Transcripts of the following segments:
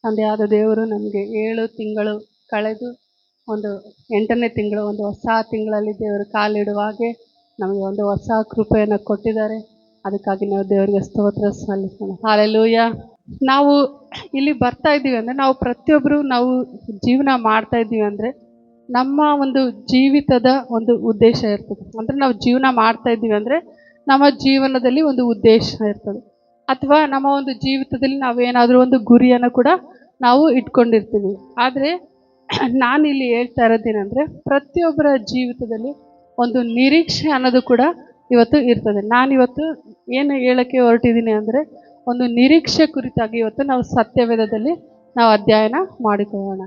ತಂದೆಯಾದ ದೇವರು ನಮಗೆ 7 ತಿಂಗಳು ಕಳೆದು ಒಂದು 8ನೇ ತಿಂಗಳು, ಒಂದು ಹೊಸ ತಿಂಗಳಲ್ಲಿ ದೇವರು ಕಾಲಿಡುವ ಹಾಗೆ ನಮಗೆ ಒಂದು ಹೊಸ ಕೃಪೆಯನ್ನು ಕೊಟ್ಟಿದ್ದಾರೆ. ಅದಕ್ಕಾಗಿ ನಾವು ದೇವರಿಗೆ ಸ್ತೋತ್ರ ಸಲ್ಲಿಸೋಣ. ಹಾಲೆಲೂಯ. ನಾವು ಇಲ್ಲಿ ಬರ್ತಾ ಇದ್ದೀವಿ ಅಂದರೆ, ನಾವು ಪ್ರತಿಯೊಬ್ಬರು ನಾವು ಜೀವನ ಮಾಡ್ತಾ ಇದ್ದೀವಿ ಅಂದರೆ ನಮ್ಮ ಒಂದು ಜೀವಿತದ ಒಂದು ಉದ್ದೇಶ ಇರ್ತದೆ. ಅಂದರೆ ನಾವು ಜೀವನ ಮಾಡ್ತಾ ಇದ್ದೀವಿ ಅಂದರೆ ನಮ್ಮ ಜೀವನದಲ್ಲಿ ಒಂದು ಉದ್ದೇಶ ಇರ್ತದೆ, ಅಥವಾ ನಮ್ಮ ಒಂದು ಜೀವಿತದಲ್ಲಿ ನಾವೇನಾದರೂ ಒಂದು ಗುರಿಯನ್ನು ಕೂಡ ನಾವು ಇಟ್ಕೊಂಡಿರ್ತೀವಿ. ಆದರೆ ನಾನು ಇಲ್ಲಿ ಹೇಳ್ತಾ ಇರೋದೇನೆಂದರೆ, ಪ್ರತಿಯೊಬ್ಬರ ಜೀವಿತದಲ್ಲಿ ಒಂದು ನಿರೀಕ್ಷೆ ಅನ್ನೋದು ಕೂಡ ಇವತ್ತು ಇರ್ತದೆ. ನಾನಿವತ್ತು ಏನು ಹೇಳೋಕ್ಕೆ ಹೊರಟಿದ್ದೀನಿ ಅಂದರೆ, ಒಂದು ನಿರೀಕ್ಷೆ ಕುರಿತಾಗಿ ಇವತ್ತು ನಾವು ಸತ್ಯವೇದದಲ್ಲಿ ನಾವು ಅಧ್ಯಯನ ಮಾಡಿಕೊಳ್ಳೋಣ.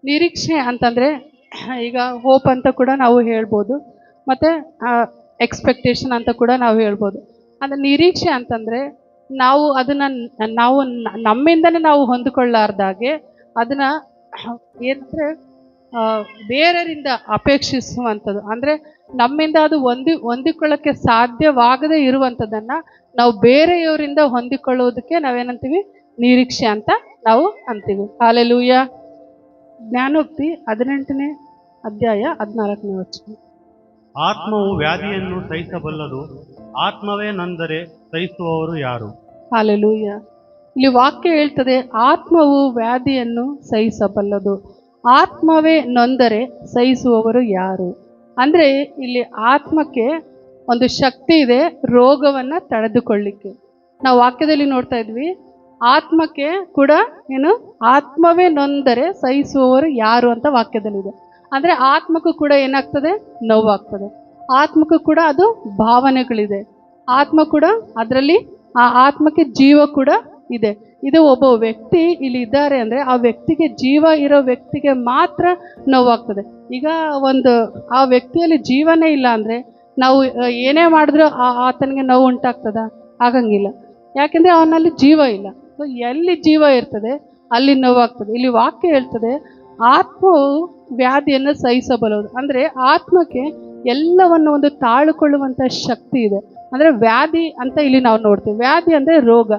ನಿರೀಕ್ಷೆ ಅಂತಂದರೆ ಈಗ ಹೋಪ್ ಅಂತ ಕೂಡ ನಾವು ಹೇಳ್ಬೋದು, ಮತ್ತು ಎಕ್ಸ್ಪೆಕ್ಟೇಷನ್ ಅಂತ ಕೂಡ ನಾವು ಹೇಳ್ಬೋದು. ಅಂದರೆ ನಿರೀಕ್ಷೆ ಅಂತಂದರೆ ನಾವು ಅದನ್ನು ನಾವು ನಮ್ಮಿಂದನೇ ನಾವು ಹೊಂದಿಕೊಳ್ಳಾರ್ದಾಗೆ ಅದನ್ನು ಏನಂದರೆ ಬೇರೆಯವರಿಂದ ಅಪೇಕ್ಷಿಸುವಂಥದ್ದು. ಅಂದರೆ ನಮ್ಮಿಂದ ಅದು ಹೊಂದಿಕೊಳ್ಳೋಕ್ಕೆ ಸಾಧ್ಯವಾಗದೇ ಇರುವಂಥದ್ದನ್ನು ನಾವು ಬೇರೆಯವರಿಂದ ಹೊಂದಿಕೊಳ್ಳೋದಕ್ಕೆ ನಾವೇನಂತೀವಿ, ನಿರೀಕ್ಷೆ ಅಂತ ನಾವು ಅಂತೀವಿ. ಹಾಲೆಲೂಯ. ಜ್ಞಾನೋಕ್ತಿ 18ನೇ ಅಧ್ಯಾಯ 14ನೇ ವಚನ. ಆತ್ಮವು ವ್ಯಾಧಿಯನ್ನು ಸಹಿಸಬಲ್ಲದು, ಆತ್ಮವೇ ನೊಂದರೆ ಸಹಿಸುವವರು ಯಾರು? ಹಾಲೆಲೂಯ. ಇಲ್ಲಿ ವಾಕ್ಯ ಹೇಳ್ತದೆ, ಆತ್ಮವು ವ್ಯಾಧಿಯನ್ನು ಸಹಿಸಬಲ್ಲದು, ಆತ್ಮವೇ ನೊಂದರೆ ಸಹಿಸುವವರು ಯಾರು. ಅಂದರೆ ಇಲ್ಲಿ ಆತ್ಮಕ್ಕೆ ಒಂದು ಶಕ್ತಿ ಇದೆ ರೋಗವನ್ನು ತಡೆದುಕೊಳ್ಳಿಕ್ಕೆ. ನಾವು ವಾಕ್ಯದಲ್ಲಿ ನೋಡ್ತಾ ಇದ್ವಿ, ಆತ್ಮಕ್ಕೆ ಕೂಡ ಏನು, ಆತ್ಮವೇ ನೊಂದರೆ ಸಹಿಸುವವರು ಯಾರು ಅಂತ ವಾಕ್ಯದಲ್ಲಿದೆ. ಅಂದರೆ ಆತ್ಮಕ್ಕೂ ಕೂಡ ಏನಾಗ್ತದೆ, ನೋವಾಗ್ತದೆ. ಆತ್ಮಕ್ಕೂ ಕೂಡ ಅದು ಭಾವನೆಗಳಿದೆ. ಆತ್ಮ ಕೂಡ ಅದರಲ್ಲಿ, ಆ ಆತ್ಮಕ್ಕೆ ಜೀವ ಕೂಡ ಇದೆ. ಇದು ಒಬ್ಬ ವ್ಯಕ್ತಿ ಇಲ್ಲಿ ಇದ್ದಾರೆ ಅಂದರೆ ಆ ವ್ಯಕ್ತಿಗೆ, ಜೀವ ಇರೋ ವ್ಯಕ್ತಿಗೆ ಮಾತ್ರ ನೋವಾಗ್ತದೆ. ಈಗ ಒಂದು ಆ ವ್ಯಕ್ತಿಯಲ್ಲಿ ಜೀವನೇ ಇಲ್ಲ ಅಂದರೆ ನಾವು ಏನೇ ಮಾಡಿದ್ರೂ ಆತನಿಗೆ ನೋವು ಉಂಟಾಗ್ತದ? ಆಗಂಗಿಲ್ಲ. ಯಾಕೆಂದರೆ ಅವನಲ್ಲಿ ಜೀವ ಇಲ್ಲ. ಸೊ ಎಲ್ಲಿ ಜೀವ ಇರ್ತದೆ ಅಲ್ಲಿ ನೋವಾಗ್ತದೆ. ಇಲ್ಲಿ ವಾಕ್ಯ ಹೇಳ್ತದೆ, ಆತ್ಮವು ವ್ಯಾಧಿಯನ್ನು ಸಹಿಸಬಲ್ಲದು. ಅಂದರೆ ಆತ್ಮಕ್ಕೆ ಎಲ್ಲವನ್ನು ಒಂದು ತಾಳಿಕೊಳ್ಳುವಂಥ ಶಕ್ತಿ ಇದೆ. ಅಂದರೆ ವ್ಯಾಧಿ ಅಂತ ಇಲ್ಲಿ ನಾವು ನೋಡ್ತೀವಿ. ವ್ಯಾಧಿ ಅಂದರೆ ರೋಗ.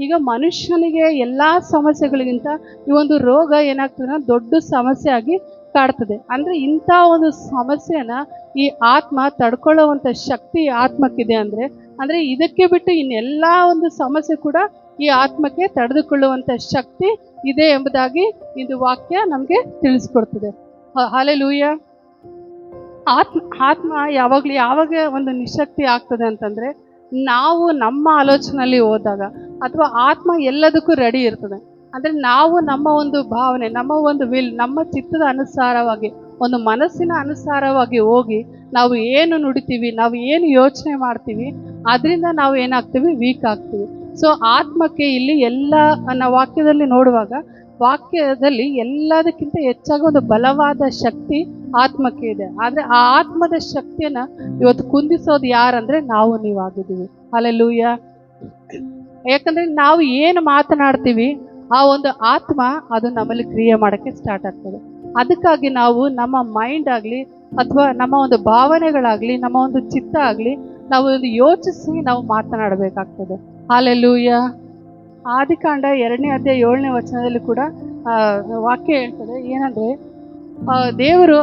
ಈಗ ಮನುಷ್ಯನಿಗೆ ಎಲ್ಲ ಸಮಸ್ಯೆಗಳಿಗಿಂತ ಈ ಒಂದು ರೋಗ ಏನಾಗ್ತದೆ, ದೊಡ್ಡ ಸಮಸ್ಯೆ ಆಗಿ ಕಾಡ್ತದೆ. ಅಂದರೆ ಇಂಥ ಒಂದು ಸಮಸ್ಯೆನ ಈ ಆತ್ಮ ತಡ್ಕೊಳ್ಳುವಂಥ ಶಕ್ತಿ ಆತ್ಮಕ್ಕಿದೆ. ಅಂದರೆ ಇದಕ್ಕೆ ಬಿಟ್ಟು ಇನ್ನೆಲ್ಲ ಒಂದು ಸಮಸ್ಯೆ ಕೂಡ ಈ ಆತ್ಮಕ್ಕೆ ತಡೆದುಕೊಳ್ಳುವಂಥ ಶಕ್ತಿ ಇದೆ ಎಂಬುದಾಗಿ ಇದು ವಾಕ್ಯ ನಮಗೆ ತಿಳಿಸ್ಕೊಡ್ತದೆ. ಹಾಲೆಲೂಯ. ಆತ್ಮ ಯಾವಾಗ ಒಂದು ನಿಶಕ್ತಿ ಆಗ್ತದೆ ಅಂತಂದರೆ, ನಾವು ನಮ್ಮ ಆಲೋಚನೆಯಲ್ಲಿ ಹೋದಾಗ, ಅಥವಾ ಆತ್ಮ ಎಲ್ಲದಕ್ಕೂ ರೆಡಿ ಇರ್ತದೆ. ಅಂದರೆ ನಾವು ನಮ್ಮ ಒಂದು ಭಾವನೆ, ನಮ್ಮ ಒಂದು ನಮ್ಮ ಚಿತ್ತದ ಅನುಸಾರವಾಗಿ, ಒಂದು ಮನಸ್ಸಿನ ಅನುಸಾರವಾಗಿ ಹೋಗಿ ನಾವು ಏನು ನುಡಿತೀವಿ, ನಾವು ಏನು ಯೋಚನೆ ಮಾಡ್ತೀವಿ, ಅದರಿಂದ ನಾವು ಏನಾಗ್ತೀವಿ, ವೀಕ್ ಆಗ್ತೀವಿ. ಸೊ ಆತ್ಮಕ್ಕೆ ಇಲ್ಲಿ ಎಲ್ಲ ನಾವು ವಾಕ್ಯದಲ್ಲಿ ನೋಡುವಾಗ, ವಾಕ್ಯದಲ್ಲಿ ಎಲ್ಲದಕ್ಕಿಂತ ಹೆಚ್ಚಾಗಿ ಒಂದು ಬಲವಾದ ಶಕ್ತಿ ಆತ್ಮಕ್ಕೆ ಇದೆ. ಆದರೆ ಆ ಆತ್ಮದ ಶಕ್ತಿಯನ್ನು ಇವತ್ತು ಕುಂದಿಸೋದು ಯಾರಂದರೆ ನಾವು ನೀವಾಗಿದ್ದೀವಿ. ಹಾಲೆಲೂಯ. ಯಾಕಂದರೆ ನಾವು ಏನು ಮಾತನಾಡ್ತೀವಿ ಆ ಒಂದು ಆತ್ಮ ಅದು ನಮ್ಮಲ್ಲಿ ಕ್ರಿಯೆ ಮಾಡೋಕ್ಕೆ ಸ್ಟಾರ್ಟ್ ಆಗ್ತದೆ. ಅದಕ್ಕಾಗಿ ನಾವು ನಮ್ಮ ಮೈಂಡ್ ಆಗಲಿ, ಅಥವಾ ನಮ್ಮ ಒಂದು ಭಾವನೆಗಳಾಗಲಿ, ನಮ್ಮ ಒಂದು ಚಿತ್ತ ಆಗಲಿ, ನಾವು ಒಂದು ಯೋಚಿಸಿ ನಾವು ಮಾತನಾಡಬೇಕಾಗ್ತದೆ. ಹಾಲೆಲೂಯ. ಆದಿಕಾಂಡ 2ನೇ ಅಧ್ಯಾಯ 7ನೇ ವಚನದಲ್ಲಿ ಕೂಡ ವಾಕ್ಯ ಹೇಳ್ತದೆ ಏನಂದರೆ, ದೇವರು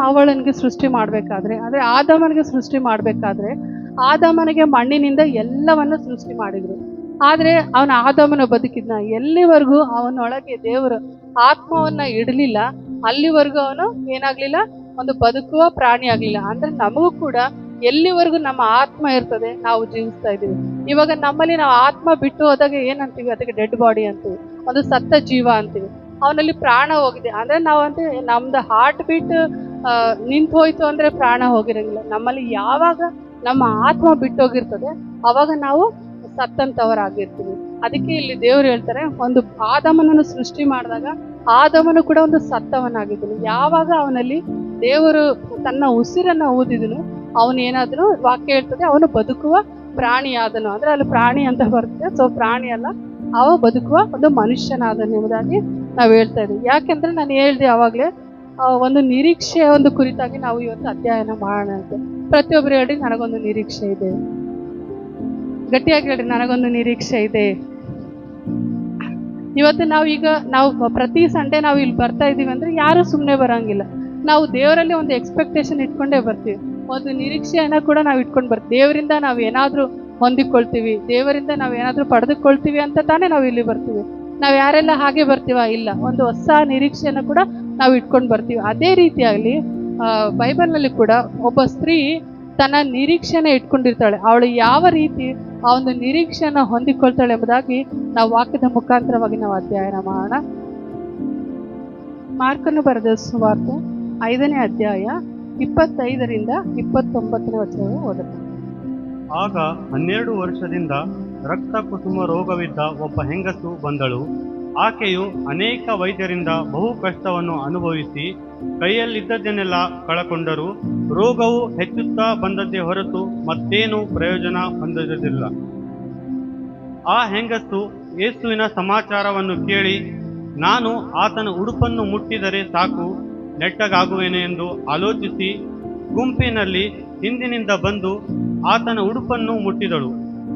ಅವಳನಿಗೆ ಸೃಷ್ಟಿ ಮಾಡಬೇಕಾದ್ರೆ, ಅಂದರೆ ಆದಾಮನಿಗೆ ಸೃಷ್ಟಿ ಮಾಡಬೇಕಾದ್ರೆ ಆದಾಮನಿಗೆ ಮಣ್ಣಿನಿಂದ ಎಲ್ಲವನ್ನು ಸೃಷ್ಟಿ ಮಾಡಿದರು. ಆದರೆ ಅವನ ಆದಾಮನ ಬದುಕಿದ್ನ ಎಲ್ಲಿವರೆಗೂ ಅವನೊಳಗೆ ದೇವರು ಆತ್ಮವನ್ನು ಇಡಲಿಲ್ಲ, ಅಲ್ಲಿವರೆಗೂ ಅವನು ಏನಾಗಲಿಲ್ಲ, ಒಂದು ಬದುಕುವ ಪ್ರಾಣಿ ಆಗಲಿಲ್ಲ. ಅಂದರೆ ನಮಗೂ ಕೂಡ ಎಲ್ಲಿವರೆಗೂ ನಮ್ಮ ಆತ್ಮ ಇರ್ತದೆ ನಾವು ಜೀವಿಸ್ತಾ ಇದ್ದೀವಿ. ಇವಾಗ ನಮ್ಮಲ್ಲಿ ನಾವು ಆತ್ಮ ಬಿಟ್ಟು ಹೋದಾಗ ಏನಂತೀವಿ, ಅದಕ್ಕೆ ಡೆಡ್ ಬಾಡಿ ಅಂತೀವಿ, ಒಂದು ಸತ್ತ ಜೀವ ಅಂತೀವಿ. ಅವನಲ್ಲಿ ಪ್ರಾಣ ಹೋಗಿದೆ ಅಂದರೆ ನಾವು ಅಂದರೆ ನಮ್ದು ಹಾರ್ಟ್ ಬೀಟ್ ನಿಂತು ಹೋಯ್ತು ಅಂದರೆ ಪ್ರಾಣ ಹೋಗಿರಂಗಿಲ್ಲ. ನಮ್ಮಲ್ಲಿ ಯಾವಾಗ ನಮ್ಮ ಆತ್ಮ ಬಿಟ್ಟೋಗಿರ್ತದೆ ಅವಾಗ ನಾವು ಸತ್ತಂತವರಾಗಿರ್ತೀವಿ. ಅದಕ್ಕೆ ಇಲ್ಲಿ ದೇವರು ಹೇಳ್ತಾರೆ, ಒಂದು ಆದಾಮನನ್ನು ಸೃಷ್ಟಿ ಮಾಡಿದಾಗ ಆದಾಮನು ಕೂಡ ಒಂದು ಸತ್ತವನಾಗಿದ್ದನು. ಯಾವಾಗ ಅವನಲ್ಲಿ ದೇವರು ತನ್ನ ಉಸಿರನ್ನು ಊದಿದನು, ಅವನೇನಾದರೂ ವಾಕ್ಯ ಹೇಳ್ತದೆ ಅವನು ಬದುಕುವ ಪ್ರಾಣಿ ಆದನು. ಅಂದರೆ ಅಲ್ಲಿ ಪ್ರಾಣಿ ಅಂತ ಬರುತ್ತೆ. ಸೊ ಪ್ರಾಣಿ ಅಲ್ಲ, ಅವ ಬದುಕುವ ಒಂದು ಮನುಷ್ಯನಾದನು ಎಂಬುದಾಗಿ ನಾವು ಹೇಳ್ತಾ ಇದ್ದೀವಿ. ಯಾಕೆಂದರೆ ನಾನು ಹೇಳಿದೆ ಆವಾಗಲೇ, ಒಂದು ನಿರೀಕ್ಷೆಯ ಒಂದು ಕುರಿತಾಗಿ ನಾವು ಇವತ್ತು ಅಧ್ಯಯನ ಮಾಡೋಣ ಅಂತ. ಪ್ರತಿಯೊಬ್ಬರು ಹೇಳಿ, ನನಗೊಂದು ನಿರೀಕ್ಷೆ ಇದೆ. ಗಟ್ಟಿಯಾಗಿ ಹೇಳಿ, ನನಗೊಂದು ನಿರೀಕ್ಷೆ ಇದೆ. ಇವತ್ತು ನಾವು ಪ್ರತಿ ಸಂಡೇ ನಾವು ಇಲ್ಲಿ ಬರ್ತಾ ಇದ್ದೀವಿ ಅಂದರೆ ಯಾರೂ ಸುಮ್ಮನೆ ಬರೋಂಗಿಲ್ಲ. ನಾವು ದೇವರಲ್ಲಿ ಒಂದು ಎಕ್ಸ್ಪೆಕ್ಟೇಷನ್ ಇಟ್ಕೊಂಡೇ ಬರ್ತೀವಿ, ಒಂದು ನಿರೀಕ್ಷೆಯನ್ನು ಕೂಡ ನಾವು ಇಟ್ಕೊಂಡು ಬರ್ತೀವಿ. ದೇವರಿಂದ ನಾವು ಏನಾದರೂ ಹೊಂದಿಕೊಳ್ತೀವಿ, ದೇವರಿಂದ ನಾವು ಏನಾದರೂ ಪಡೆದುಕೊಳ್ತೀವಿ ಅಂತ ತಾನೇ ನಾವು ಇಲ್ಲಿ ಬರ್ತೀವಿ. ನಾವು ಯಾರೆಲ್ಲ ಹಾಗೆ ಬರ್ತೀವ? ಇಲ್ಲ, ಒಂದು ಹೊಸ ನಿರೀಕ್ಷೆಯನ್ನು ಕೂಡ ನಾವು ಇಟ್ಕೊಂಡು ಬರ್ತೀವಿ. ಅದೇ ರೀತಿಯಾಗಲಿ ಬೈಬಲ್ನಲ್ಲಿ ಕೂಡ ಒಬ್ಬ ಸ್ತ್ರೀ ತನ್ನ ನಿರೀಕ್ಷೆನ ಇಟ್ಕೊಂಡಿರ್ತಾಳೆ. ಅವಳು ಯಾವ ರೀತಿ ಆ ಒಂದು ನಿರೀಕ್ಷೆಯನ್ನು ಹೊಂದಿಕೊಳ್ತಾಳೆ ಎಂಬುದಾಗಿ ನಾವು ವಾಕ್ಯದ ಮುಖಾಂತರವಾಗಿ ನಾವು ಅಧ್ಯಯನ ಮಾಡೋಣ. ಮಾರ್ಕನು ಬರೆದ ಸುವಾರ್ತೆ 5ನೇ ಅಧ್ಯಾಯ 25ರಿಂದ 29ನೇ ವಚನ ಓದುತ್ತೆ. ಆಗ 12 ವರ್ಷದಿಂದ ರಕ್ತ ಕುಸುಮ ರೋಗವಿದ್ದ ಒಬ್ಬ ಹೆಂಗಸು ಬಂದಳು. ಆಕೆಯು ಅನೇಕ ವೈದ್ಯರಿಂದ ಬಹು ಕಷ್ಟವನ್ನು ಅನುಭವಿಸಿ ಕೈಯಲ್ಲಿದ್ದದ್ದನ್ನೆಲ್ಲ ಕಳಕೊಂಡರೂ ರೋಗವು ಹೆಚ್ಚುತ್ತಾ ಬಂದದ್ದೇ ಹೊರತು ಮತ್ತೇನೂ ಪ್ರಯೋಜನ ಹೊಂದದಿಲ್ಲ. ಆ ಹೆಂಗಸು ಯೇಸುವಿನ ಸಮಾಚಾರವನ್ನು ಕೇಳಿ, ನಾನು ಆತನ ಉಡುಪನ್ನು ಮುಟ್ಟಿದರೆ ಸಾಕು, ನೆಟ್ಟಗಾಗುವೆನು ಎಂದು ಆಲೋಚಿಸಿ ಗುಂಪಿನಲ್ಲಿ ಹಿಂದಿನಿಂದ ಬಂದು ಆತನ ಉಡುಪನ್ನು ಮುಟ್ಟಿದಳು.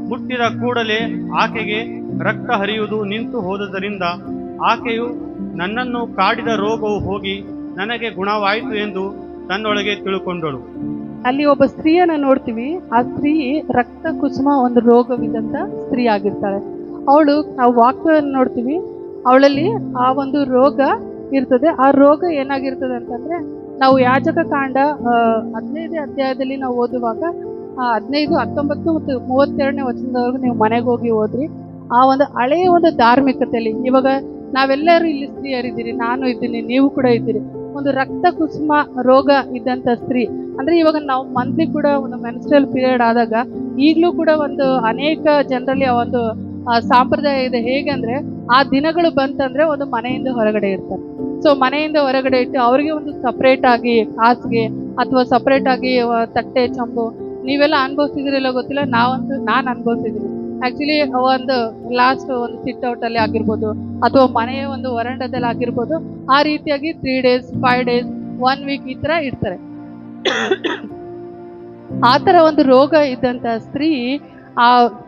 ಮುಟ್ಟಿದ ಕೂಡಲೇ ಆಕೆಗೆ ರಕ್ತ ಹರಿಯುವುದು ನಿಂತು ಹೋದುದರಿಂದ ಆಕೆಯು ನನ್ನನ್ನು ಕಾಡಿದ ರೋಗವು ಹೋಗಿ ನನಗೆ ಗುಣವಾಯಿತು ಎಂದು ತನ್ನೊಳಗೆ ತಿಳ್ಕೊಂಡಳು. ಅಲ್ಲಿ ಒಬ್ಬ ಸ್ತ್ರೀಯನ್ನ ನೋಡ್ತೀವಿ. ಆ ಸ್ತ್ರೀ ರಕ್ತ ಕುಸುಮ ಒಂದು ರೋಗವಿದ್ದಂತ ಸ್ತ್ರೀ ಆಗಿರ್ತಾಳೆ. ಅವಳು, ನಾವು ವಾಕ್ಯವನ್ನು ನೋಡ್ತೀವಿ, ಅವಳಲ್ಲಿ ಆ ಒಂದು ರೋಗ ಇರ್ತದೆ. ಆ ರೋಗ ಏನಾಗಿರ್ತದೆ ಅಂತಂದ್ರೆ, ನಾವು ಯಾಜಕ ಕಾಂಡ 15ನೇ ಅಧ್ಯಾಯದಲ್ಲಿ ನಾವು ಓದುವಾಗ 15, 19 ಮತ್ತು 32ನೇ ವಚನದವರೆಗೂ ನೀವು ಮನೆಗೆ ಹೋಗಿ ಓದ್ರಿ. ಆ ಒಂದು ಹಳೆಯ ಒಂದು ಧಾರ್ಮಿಕತೆಯಲ್ಲಿ, ಇವಾಗ ನಾವೆಲ್ಲರೂ ಇಲ್ಲಿ ಸ್ತ್ರೀಯರಿದ್ದೀರಿ, ನಾನು ಇದ್ದೀನಿ, ನೀವು ಕೂಡ ಇದ್ದೀರಿ. ಒಂದು ರಕ್ತ ಕುಸುಮ ರೋಗ ಇದ್ದಂಥ ಸ್ತ್ರೀ ಅಂದ್ರೆ, ಇವಾಗ ನಾವು ಮಂತ್ಲಿ ಕೂಡ ಒಂದು ಮೆನ್ಸ್ಟ್ರಲ್ ಪೀರಿಯಡ್ ಆದಾಗ ಈಗಲೂ ಕೂಡ ಒಂದು ಅನೇಕ ಜನರಲ್ಲಿ ಆ ಒಂದು ಸಂಪ್ರದಾಯ ಇದೆ. ಹೇಗಂದ್ರೆ, ಆ ದಿನಗಳು ಬಂತಂದ್ರೆ ಒಂದು ಮನೆಯಿಂದ ಹೊರಗಡೆ ಇರ್ತಾರೆ. ಸೊ ಮನೆಯಿಂದ ಹೊರಗಡೆ ಇಟ್ಟು ಅವ್ರಿಗೆ ಒಂದು ಸಪ್ರೇಟ್ ಆಗಿ ಹಾಸಿಗೆ ಅಥವಾ ಸಪ್ರೇಟ್ ಆಗಿ ತಟ್ಟೆ ಚಂಬು, ನೀವೆಲ್ಲ ಅನುಭವಿಸಿದ್ರಿಲ್ಲ ಗೊತ್ತಿಲ್ಲ, ನಾನು ಅನುಭವಿಸಿದ್ದೀನಿ. ಆ್ಯಕ್ಚುಲಿ ಒಂದು ಲಾಸ್ಟ್ ಒಂದು ಸಿಟ್ ಔಟಲ್ಲಿ ಆಗಿರ್ಬೋದು ಅಥವಾ ಮನೆಯ ಒಂದು ವರಂಡದಲ್ಲಿ ಆಗಿರ್ಬೋದು, ಆ ರೀತಿಯಾಗಿ 3 days 5 days 1 week ಈ ಥರ ಇಡ್ತಾರೆ. ಆ ಥರ ಒಂದು ರೋಗ ಇದ್ದಂಥ ಸ್ತ್ರೀ,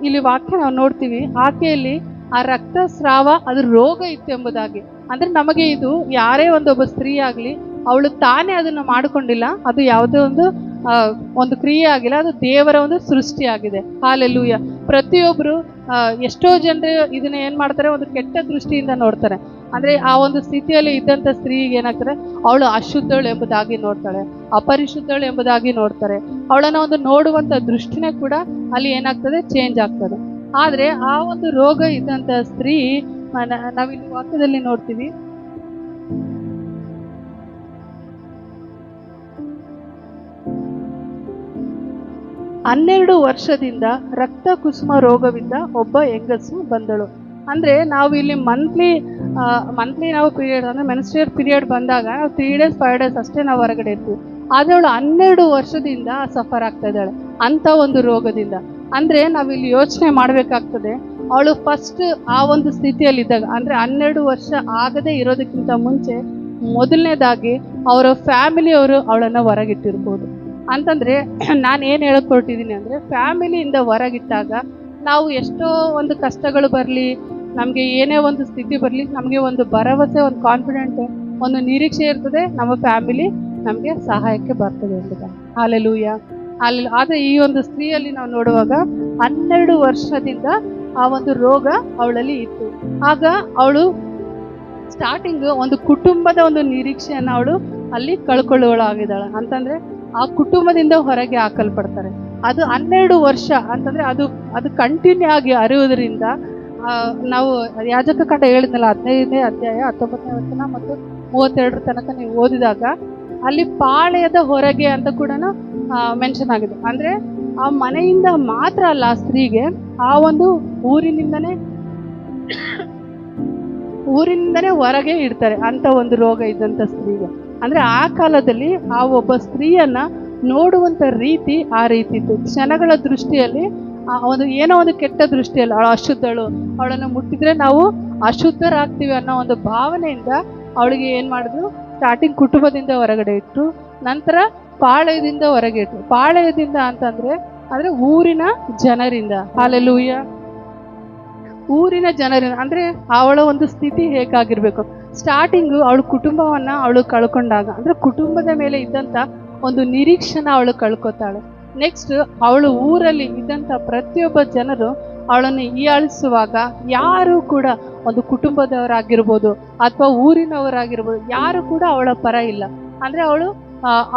ಇಲ್ಲಿ ವಾಕ್ಯ ನಾವು ನೋಡ್ತೀವಿ, ಆಕೆಯಲ್ಲಿ ಆ ರಕ್ತಸ್ರಾವ ಅದು ರೋಗ ಇತ್ತು ಎಂಬುದಾಗಿ. ಅಂದರೆ ನಮಗೆ ಇದು ಯಾರೇ ಒಬ್ಬ ಸ್ತ್ರೀ ಆಗಲಿ, ಅವಳು ತಾನೇ ಅದನ್ನು ಮಾಡಿಕೊಂಡಿಲ್ಲ, ಅದು ಯಾವುದೇ ಒಂದು ಕ್ರಿಯೆ ಆಗಿಲ್ಲ, ಅದು ದೇವರ ಒಂದು ಸೃಷ್ಟಿಯಾಗಿದೆ. ಹಾಲೆಲೂಯ. ಪ್ರತಿಯೊಬ್ಬರು ಎಷ್ಟೋ ಜನರು ಇದನ್ನ ಏನು ಮಾಡ್ತಾರೆ, ಒಂದು ಕೆಟ್ಟ ದೃಷ್ಟಿಯಿಂದ ನೋಡ್ತಾರೆ. ಅಂದರೆ ಆ ಒಂದು ಸ್ಥಿತಿಯಲ್ಲಿ ಇದ್ದಂಥ ಸ್ತ್ರೀಗೆ ಏನಾಗ್ತಾರೆ, ಅವಳು ಅಶುದ್ಧಳು ಎಂಬುದಾಗಿ ನೋಡ್ತಾಳೆ, ಅಪರಿಶುದ್ಧಳು ಎಂಬುದಾಗಿ ನೋಡ್ತಾರೆ. ಅವಳನ್ನು ಒಂದು ನೋಡುವಂಥ ದೃಷ್ಟಿನೇ ಕೂಡ ಅಲ್ಲಿ ಏನಾಗ್ತದೆ, ಚೇಂಜ್ ಆಗ್ತದೆ. ಆದರೆ ಆ ಒಂದು ರೋಗ ಇದ್ದಂಥ ಸ್ತ್ರೀ ನಾವಿಲ್ಲಿ ವಾಕ್ಯದಲ್ಲಿ ನೋಡ್ತೀವಿ, ಹನ್ನೆರಡು ವರ್ಷದಿಂದ ರಕ್ತ ಕುಸುಮ ರೋಗವಿದ್ದ ಒಬ್ಬ ಹೆಂಗಸು ಬಂದಳು. ಅಂದರೆ ನಾವು ಇಲ್ಲಿ ಮಂತ್ಲಿ ನಾವು ಪೀರಿಯಡ್ ಅಂದರೆ ಮೆನ್ಸ್ಟ್ರಿಯಲ್ ಪೀರಿಯಡ್ ಬಂದಾಗ ನಾವು 3 days 5 days ಅಷ್ಟೇ ನಾವು ಹೊರಗಡೆ ಇರ್ತೀವಿ. ಆದರೆ ಅವಳು 12 ವರ್ಷದಿಂದ ಸಫರ್ ಆಗ್ತಾ ಇದ್ದಾಳೆ ಅಂಥ ಒಂದು ರೋಗದಿಂದ. ಅಂದರೆ ನಾವಿಲ್ಲಿ ಯೋಚನೆ ಮಾಡಬೇಕಾಗ್ತದೆ, ಅವಳು ಫಸ್ಟ್ ಆ ಒಂದು ಸ್ಥಿತಿಯಲ್ಲಿದ್ದಾಗ, ಅಂದರೆ 12 ವರ್ಷ ಆಗದೆ ಇರೋದಕ್ಕಿಂತ ಮುಂಚೆ ಮೊದಲನೇದಾಗಿ ಅವರ ಫ್ಯಾಮಿಲಿಯವರು ಅವಳನ್ನು ಹೊರಗಿಟ್ಟಿರ್ಬೋದು. ಅಂತಂದರೆ ನಾನು ಏನು ಹೇಳಕ್ಕೆ ಹೊರಟಿದ್ದೀನಿ ಅಂದರೆ, ಫ್ಯಾಮಿಲಿಯಿಂದ ಹೊರಗಿಟ್ಟಾಗ ನಾವು ಎಷ್ಟೋ ಒಂದು ಕಷ್ಟಗಳು ಬರಲಿ, ನಮಗೆ ಏನೇ ಒಂದು ಸ್ಥಿತಿ ಬರಲಿ, ನಮಗೆ ಒಂದು ಭರವಸೆ, ಒಂದು ಕಾನ್ಫಿಡೆಂಟ್, ಒಂದು ನಿರೀಕ್ಷೆ ಇರ್ತದೆ, ನಮ್ಮ ಫ್ಯಾಮಿಲಿ ನಮಗೆ ಸಹಾಯಕ್ಕೆ ಬರ್ತದೆ ಎಂಬುದಾಗಿ. ಹಾಲೆಲೂಯ. ಆದರೆ ಈ ಒಂದು ಸ್ತ್ರೀಯಲ್ಲಿ ನಾವು ನೋಡುವಾಗ 12 ವರ್ಷದಿಂದ ಆ ಒಂದು ರೋಗ ಅವಳಲ್ಲಿ ಇತ್ತು. ಆಗ ಅವಳು ಸ್ಟಾರ್ಟಿಂಗ್ ಒಂದು ಕುಟುಂಬದ ಒಂದು ನಿರೀಕ್ಷೆಯನ್ನು ಅವಳು ಅಲ್ಲಿ ಕಳ್ಕೊಳ್ಳುವಳಾಗಿದ್ದಾಳೆ. ಅಂತಂದರೆ ಆ ಕುಟುಂಬದಿಂದ ಹೊರಗೆ ಹಾಕಲ್ಪಡ್ತಾರೆ. ಅದು 12 ವರ್ಷ ಅಂತಂದರೆ ಅದು ಕಂಟಿನ್ಯೂ ಆಗಿ ಅರಿಯುವುದರಿಂದ ನಾವು ಯಾಜಕ ಕಾಂಡ ಹೇಳಿದ್ನಲ್ಲ 15ನೇ ಅಧ್ಯಾಯ 19ನೇ ವಚನ ಮತ್ತು 32 ತನಕ ನೀವು ಓದಿದಾಗ ಅಲ್ಲಿ ಪಾಳೆಯದ ಹೊರಗೆ ಅಂತ ಕೂಡ ಮೆನ್ಷನ್ ಆಗಿದೆ. ಅಂದರೆ ಆ ಮನೆಯಿಂದ ಮಾತ್ರ ಅಲ್ಲ, ಆ ಸ್ತ್ರೀಗೆ ಆ ಒಂದು ಊರಿನಿಂದನೇ ಹೊರಗೆ ಇಡ್ತಾರೆ ಅಂಥ ಒಂದು ರೋಗ ಇದ್ದಂಥ ಸ್ತ್ರೀಗೆ. ಅಂದರೆ ಆ ಕಾಲದಲ್ಲಿ ಆ ಒಬ್ಬ ಸ್ತ್ರೀಯನ್ನ ನೋಡುವಂಥ ರೀತಿ ಆ ರೀತಿ ಇತ್ತು. ಕ್ಷಣಗಳ ದೃಷ್ಟಿಯಲ್ಲಿ ಏನೋ ಒಂದು ಕೆಟ್ಟ ದೃಷ್ಟಿಯಲ್ಲಿ ಅವಳು ಅಶುದ್ಧಳು, ಅವಳನ್ನು ಮುಟ್ಟಿದ್ರೆ ನಾವು ಅಶುದ್ಧರಾಗ್ತೀವಿ ಅನ್ನೋ ಒಂದು ಭಾವನೆಯಿಂದ ಅವಳಿಗೆ ಏನು ಮಾಡಿದ್ರು, ಸ್ಟಾರ್ಟಿಂಗ್ ಕುಟುಂಬದಿಂದ ಹೊರಗಡೆ ಇಟ್ಟರು, ನಂತರ ಪಾಳೆಯದಿಂದ ಹೊರಗೆ ಇಟ್ಟರು. ಪಾಳೆಯದಿಂದ ಅಂತಂದರೆ ಊರಿನ ಜನರಿಂದ. ಹಾಲೆಲೂಯ. ಊರಿನ ಜನರಿನ ಅಂದ್ರೆ ಅವಳ ಒಂದು ಸ್ಥಿತಿ ಹೇಗಾಗಿರ್ಬೇಕು. ಸ್ಟಾರ್ಟಿಂಗು ಅವಳ ಕುಟುಂಬವನ್ನ ಅವಳು ಕಳ್ಕೊಂಡಾಗ ಅಂದ್ರೆ ಕುಟುಂಬದ ಮೇಲೆ ಇದ್ದಂತ ಒಂದು ನಿರೀಕ್ಷೆನ ಅವಳು ಕಳ್ಕೊತಾಳೆ. ನೆಕ್ಸ್ಟ್ ಅವಳು ಊರಲ್ಲಿ ಇದ್ದಂತ ಪ್ರತಿಯೊಬ್ಬ ಜನರು ಅವಳನ್ನು ಹೀಯಾಳಿಸುವಾಗ ಯಾರು ಕೂಡ ಒಂದು ಕುಟುಂಬದವರಾಗಿರ್ಬೋದು ಅಥವಾ ಊರಿನವರಾಗಿರ್ಬೋದು ಯಾರು ಕೂಡ ಅವಳ ಪರ ಇಲ್ಲ. ಅಂದ್ರೆ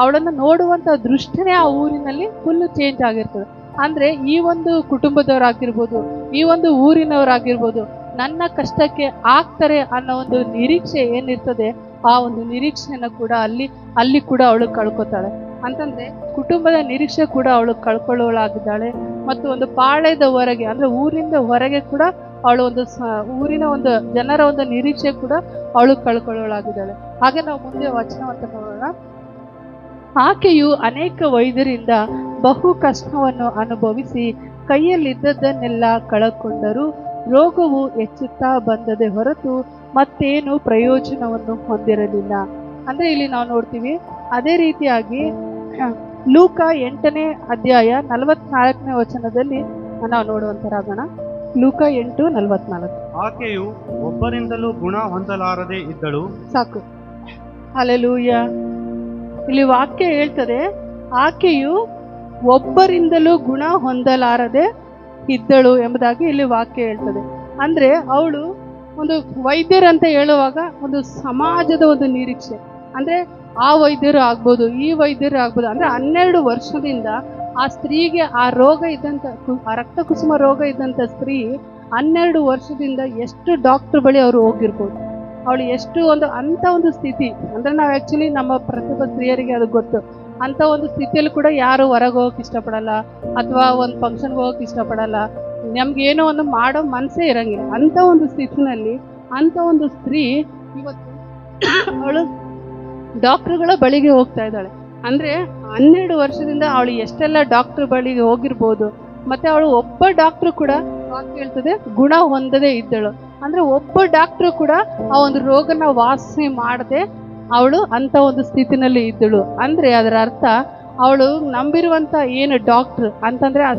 ಅವಳನ್ನ ನೋಡುವಂತ ದೃಷ್ಟಿನೇ ಆ ಊರಿನಲ್ಲಿ ಫುಲ್ ಚೇಂಜ್ ಆಗಿರ್ತದೆ. ಅಂದ್ರೆ ಈ ಒಂದು ಕುಟುಂಬದವರಾಗಿರ್ಬೋದು, ಈ ಒಂದು ಊರಿನವರಾಗಿರ್ಬೋದು ನನ್ನ ಕಷ್ಟಕ್ಕೆ ಆಗ್ತಾರೆ ಅನ್ನೋ ಒಂದು ನಿರೀಕ್ಷೆ ಏನಿರ್ತದೆ, ಆ ಒಂದು ನಿರೀಕ್ಷೆನ ಕೂಡ ಅಲ್ಲಿ ಕೂಡ ಅವಳು ಕಳ್ಕೊತಾಳೆ. ಅಂತಂದ್ರೆ ಕುಟುಂಬದ ನಿರೀಕ್ಷೆ ಕೂಡ ಅವಳು ಕಳ್ಕೊಳ್ಳೋಳಾಗಿದ್ದಾಳೆ. ಮತ್ತು ಒಂದು ಪಾಳ್ಯದ ಹೊರಗೆ ಅಂದ್ರೆ ಊರಿಂದ ಹೊರಗೆ ಕೂಡ ಅವಳು ಒಂದು ಊರಿನ ಒಂದು ಜನರ ಒಂದು ನಿರೀಕ್ಷೆ ಕೂಡ ಅವಳು ಕಳ್ಕೊಳ್ಳೋಳಾಗಿದ್ದಾಳೆ. ಹಾಗೆ ನಾವು ಮುಂದೆ ವಚನವಂತ ನೋಡೋಣ. ಆಕೆಯು ಅನೇಕ ವೈದ್ಯರಿಂದ ಬಹು ಕಷ್ಟವನ್ನು ಅನುಭವಿಸಿ ಕೈಯಲ್ಲಿದ್ದದ್ದನ್ನೆಲ್ಲ ಕಳಕೊಂಡರೂ ರೋಗವು ಹೆಚ್ಚುತ್ತಾ ಬಂದದೆ ಹೊರತು ಮತ್ತೇನು ಪ್ರಯೋಜನವನ್ನು ಹೊಂದಿರಲಿಲ್ಲ. ಅಂದ್ರೆ ಇಲ್ಲಿ ನಾವು ನೋಡ್ತೀವಿ. ಅದೇ ರೀತಿಯಾಗಿ ಲೂಕ 8ನೇ ಅಧ್ಯಾಯ 44ನೇ ವಚನದಲ್ಲಿ ನಾವು ನೋಡುವಂತರಾಗೋಣ. ಲೂಕ 8:44. ಆಕೆಯು ಒಬ್ಬರಿಂದಲೂ ಗುಣ ಹೊಂದಲಾರದೆ ಇದ್ದಳು. ಸಾಕು, ಹಲ್ಲೆಲೂಯಾ. ಇಲ್ಲಿ ವಾಕ್ಯ ಹೇಳ್ತದೆ, ಆಕೆಯು ಒಬ್ಬರಿಂದಲೂ ಗುಣ ಹೊಂದಲಾರದೆ ಇದ್ದಳು ಎಂಬುದಾಗಿ ಇಲ್ಲಿ ವಾಕ್ಯ ಹೇಳ್ತದೆ. ಅಂದ್ರೆ ಅವಳು ಒಂದು ವೈದ್ಯರಂತ ಹೇಳುವಾಗ ಒಂದು ಸಮಾಜದ ಒಂದು ನಿರೀಕ್ಷೆ, ಅಂದ್ರೆ ಆ ವೈದ್ಯರು ಆಗ್ಬೋದು, ಈ ವೈದ್ಯರು ಆಗ್ಬೋದು. ಅಂದ್ರೆ 12 ವರ್ಷದಿಂದ ಆ ಸ್ತ್ರೀಗೆ ಆ ರೋಗ ಇದ್ದಂತ ಆ ರಕ್ತ ಕುಸುಮ ರೋಗ ಇದ್ದಂತ ಸ್ತ್ರೀ 12 ವರ್ಷದಿಂದ ಎಷ್ಟು ಡಾಕ್ಟರ್ ಬಳಿ ಅವರು ಹೋಗಿರ್ಬೋದು. ಅವಳು ಎಷ್ಟು ಅಂತ ಒಂದು ಸ್ಥಿತಿ ಅಂದ್ರೆ ನಾವು ಆಕ್ಚುಲಿ ನಮ್ಮ ಪ್ರತಿಯೊಬ್ಬ ಸ್ತ್ರೀಯರಿಗೆ ಅದು ಗೊತ್ತು. ಅಂತ ಒಂದು ಸ್ಥಿತಿಯಲ್ಲಿ ಕೂಡ ಯಾರು ಹೊರಗೆ ಹೋಗಕ್ಕೆ ಇಷ್ಟಪಡಲ್ಲ ಅಥವಾ ಒಂದು ಫಂಕ್ಷನ್ಗೆ ಹೋಗಕ್ಕೆ ಇಷ್ಟಪಡಲ್ಲ. ನಮ್ಗೇನೋ ಒಂದು ಮಾಡೋ ಮನಸ್ಸೇ ಇರಂಗಿಲ್ಲ. ಅಂತ ಒಂದು ಸ್ಥಿತಿನಲ್ಲಿ ಅಂತ ಒಂದು ಸ್ತ್ರೀ ಇವತ್ತು ಅವಳು ಡಾಕ್ಟರ್ಗಳ ಬಳಿಗೆ ಹೋಗ್ತಾ ಇದ್ದಾಳೆ. ಅಂದ್ರೆ 12 ವರ್ಷದಿಂದ ಅವಳು ಎಷ್ಟೆಲ್ಲ ಡಾಕ್ಟರ್ ಬಳಿಗೆ ಹೋಗಿರ್ಬೋದು. ಮತ್ತೆ ಅವಳು ಒಬ್ಬ ಡಾಕ್ಟ್ರು ಕೂಡ ವಾಕ್ಯ ಹೇಳ್ತದೆ ಗುಣ ಹೊಂದದೇ ಇದ್ದಳು. ಅಂದ್ರೆ ಒಬ್ಬ ಡಾಕ್ಟ್ರು ಕೂಡ ಆ ಒಂದು ರೋಗನ ವಾಸಿ ಮಾಡದೆ ಅವಳು ಅಂತ ಒಂದು ಸ್ಥಿತಿನಲ್ಲಿ ಇದ್ದಳು. ಅಂದ್ರೆ ಅದರ ಅರ್ಥ ಅವಳು ನಂಬಿರುವಂತ ಏನು ಡಾಕ್ಟ್ರು ಅಂತಂದ್ರೆ ಆ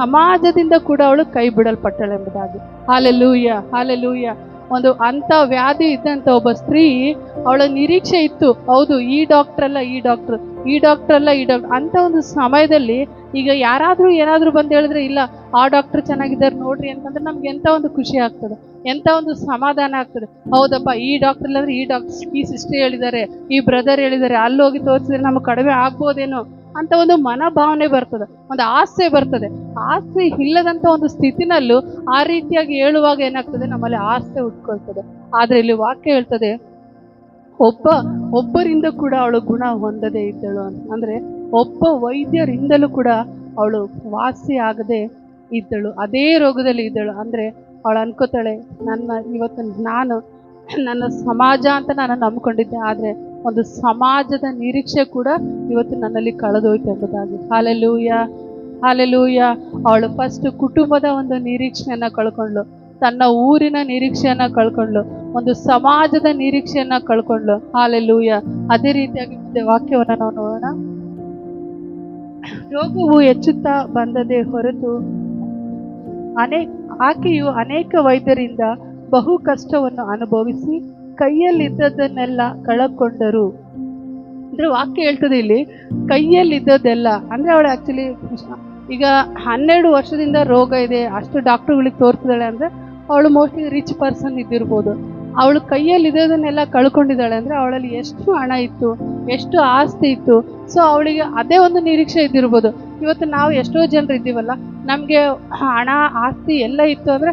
ಸಮಾಜದಿಂದ ಕೂಡ ಅವಳು ಕೈ ಬಿಡಲ್ಪಟ್ಟಳು ಎಂಬುದಾಗಿ. Hallelujah, hallelujah. ಒಂದು ಅಂತ ವ್ಯಾಧಿ ಇದ್ದಂತ ಒಬ್ಬ ಸ್ತ್ರೀ ಅವಳ ನಿರೀಕ್ಷೆ ಇತ್ತು. ಹೌದು, ಈ ಡಾಕ್ಟರ್ ಅಲ್ಲ ಈ ಡಾಕ್ಟರ್, ಈ ಡಾಕ್ಟರ್ ಅಲ್ಲ ಈ ಡಾಕ್ಟರ್ ಅಂತ ಒಂದು ಸಮಯದಲ್ಲಿ ಈಗ ಯಾರಾದ್ರೂ ಏನಾದ್ರೂ ಬಂದು ಹೇಳಿದ್ರೆ ಇಲ್ಲ ಆ ಡಾಕ್ಟರ್ ಚೆನ್ನಾಗಿದ್ದಾರೆ ನೋಡ್ರಿ ಅಂತಂದ್ರೆ ನಮ್ಗೆ ಎಂತ ಒಂದು ಖುಷಿ ಆಗ್ತದೆ, ಎಂತ ಒಂದು ಸಮಾಧಾನ ಆಗ್ತದೆ. ಹೌದಪ್ಪ, ಈ ಡಾಕ್ಟರ್ ಇಲ್ಲಾಂದ್ರೆ ಈ ಡಾಕ್ಟರ್, ಈ ಸಿಸ್ಟರ್ ಹೇಳಿದ್ದಾರೆ, ಈ ಬ್ರದರ್ ಹೇಳಿದ್ದಾರೆ, ಅಲ್ಲಿ ಹೋಗಿ ತೋರಿಸಿದ್ರೆ ನಮ್ಗೆ ಕಡಿಮೆ ಆಗ್ಬೋದೇನೋ ಅಂತ ಒಂದು ಮನೋಭಾವನೆ ಬರ್ತದೆ, ಒಂದು ಆಸೆ ಬರ್ತದೆ. ಆಸೆ ಇಲ್ಲದಂತ ಒಂದು ಸ್ಥಿತಿನಲ್ಲೂ ಆ ರೀತಿಯಾಗಿ ಹೇಳುವಾಗ ಏನಾಗ್ತದೆ, ನಮ್ಮಲ್ಲಿ ಆಸೆ ಉಟ್ಕೊಳ್ತದೆ. ಆದ್ರೆ ಇಲ್ಲಿ ವಾಕ್ಯ ಹೇಳ್ತದೆ ಒಬ್ಬರಿಂದ ಕೂಡ ಅವಳು ಗುಣ ಹೊಂದದೇ ಇದ್ದಳು ಅಂತ. ಅಂದ್ರೆ ಒಬ್ಬ ವೈದ್ಯರಿಂದಲೂ ಕೂಡ ಅವಳು ವಾಸಿ ಆಗದೆ ಇದ್ದಳು, ಅದೇ ರೋಗದಲ್ಲಿ ಇದ್ದಳು. ಅಂದ್ರೆ ಅವಳು ಅನ್ಕೋತಾಳೆ, ಇವತ್ತು ನನ್ನ ಸಮಾಜ ಅಂತ ನಾನು ನಂಬ್ಕೊಂಡಿದ್ದೆ, ಆದ್ರೆ ಒಂದು ಸಮಾಜದ ನಿರೀಕ್ಷೆ ಕೂಡ ಇವತ್ತು ನನ್ನಲ್ಲಿ ಕಳೆದೋಯ್ತು ಎಂಬುದಾಗಿ. Hallelujah, hallelujah. ಅವಳು ಫಸ್ಟ್ ಕುಟುಂಬದ ಒಂದು ನಿರೀಕ್ಷೆಯನ್ನ ಕಳ್ಕೊಂಡ್ಳು, ತನ್ನ ಊರಿನ ನಿರೀಕ್ಷೆಯನ್ನ ಕಳ್ಕೊಂಡ್ಳು, ಒಂದು ಸಮಾಜದ ನಿರೀಕ್ಷೆಯನ್ನ ಕಳ್ಕೊಂಡ್ಳು. ಹಾಲೆಲೂಯ. ಅದೇ ರೀತಿಯಾಗಿ ವಾಕ್ಯವನ್ನ ನಾವು ನೋಡೋಣ. ರೋಗವು ಹೆಚ್ಚುತ್ತಾ ಬಂದದೇ ಹೊರತು ಆಕೆಯು ಅನೇಕ ವೈದ್ಯರಿಂದ ಬಹು ಕಷ್ಟವನ್ನು ಅನುಭವಿಸಿ ಕೈಯಲ್ಲಿದ್ದದನ್ನೆಲ್ಲ ಕಳಕೊಂಡರು. ಅಂದ್ರೆ ವಾಕ್ಯ ಹೇಳ್ತದೆ ಇಲ್ಲಿ ಕೈಯಲ್ಲಿದ್ದದೆಲ್ಲ. ಅಂದ್ರೆ ಅವಳು ಆಕ್ಚುಲಿ ಈಗ 12 ವರ್ಷದಿಂದ ರೋಗ ಇದೆ, ಅಷ್ಟು ಡಾಕ್ಟರ್ಗಳಿಗೆ ತೋರಿಸಿದಾಳೆ ಅಂದ್ರೆ ಅವಳು ಮೋಸ್ಟ್ಲಿ ರಿಚ್ ಪರ್ಸನ್ ಇದ್ದಿರ್ಬೋದು. ಅವಳು ಕೈಯಲ್ಲಿದ್ದದನ್ನೆಲ್ಲ ಕಳ್ಕೊಂಡಿದ್ದಾಳೆ. ಅಂದ್ರೆ ಅವಳಲ್ಲಿ ಎಷ್ಟು ಹಣ ಇತ್ತು, ಎಷ್ಟು ಆಸ್ತಿ ಇತ್ತು. ಸೊ ಅವಳಿಗೆ ಅದೇ ಒಂದು ನಿರೀಕ್ಷೆ ಇದ್ದಿರ್ಬೋದು. ಇವತ್ತು ನಾವು ಎಷ್ಟೋ ಜನರು ಇದ್ದೀವಲ್ಲ, ನಮ್ಗೆ ಹಣ ಆಸ್ತಿ ಎಲ್ಲ ಇತ್ತು ಅಂದ್ರೆ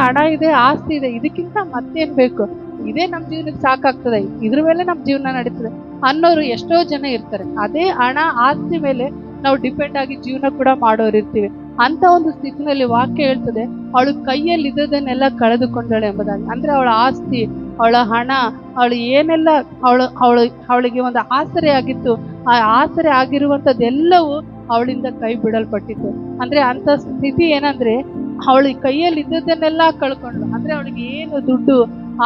ಹಣ ಇದೆ, ಆಸ್ತಿ ಇದೆ, ಇದಕ್ಕಿಂತ ಮತ್ತೇನ್ ಬೇಕು, ಇದೇ ನಮ್ಮ ಜೀವನಕ್ಕೆ ಸಾಕಾಗ್ತದೆ, ಇದ್ರ ಮೇಲೆ ನಮ್ಮ ಜೀವನ ನಡೀತದೆ ಅನ್ನೋರು ಎಷ್ಟೋ ಜನ ಇರ್ತಾರೆ. ಅದೇ ಹಣ ಆಸ್ತಿ ಮೇಲೆ ನಾವು ಡಿಪೆಂಡ್ ಆಗಿ ಜೀವನ ಕೂಡ ಮಾಡೋರು ಇರ್ತೀವಿ. ಅಂತ ಒಂದು ಸ್ಥಿತಿನಲ್ಲಿ ವಾಕ್ಯ ಹೇಳ್ತದೆ ಅವಳು ಕೈಯಲ್ಲಿ ಇದ್ದದನ್ನೆಲ್ಲ ಕಳೆದುಕೊಂಡಳು ಎಂಬುದಾಗಿ. ಅಂದ್ರೆ ಅವಳ ಆಸ್ತಿ, ಅವಳ ಹಣ, ಅವಳು ಏನೆಲ್ಲ ಅವಳಿಗೆ ಒಂದು ಆಸರೆ ಆಗಿತ್ತು, ಆ ಆಸರೆ ಆಗಿರುವಂಥದ್ದೆಲ್ಲವೂ ಅವಳಿಂದ ಕೈ ಬಿಡಲ್ಪಟ್ಟಿತ್ತು. ಅಂದ್ರೆ ಅಂತ ಸ್ಥಿತಿ ಏನಂದ್ರೆ ಅವಳು ಕೈಯಲ್ಲಿ ಇದ್ದದನ್ನೆಲ್ಲ ಕಳ್ಕೊಂಡ್ಳು. ಅಂದ್ರೆ ಅವಳಿಗೆ ಏನು ದುಡ್ಡು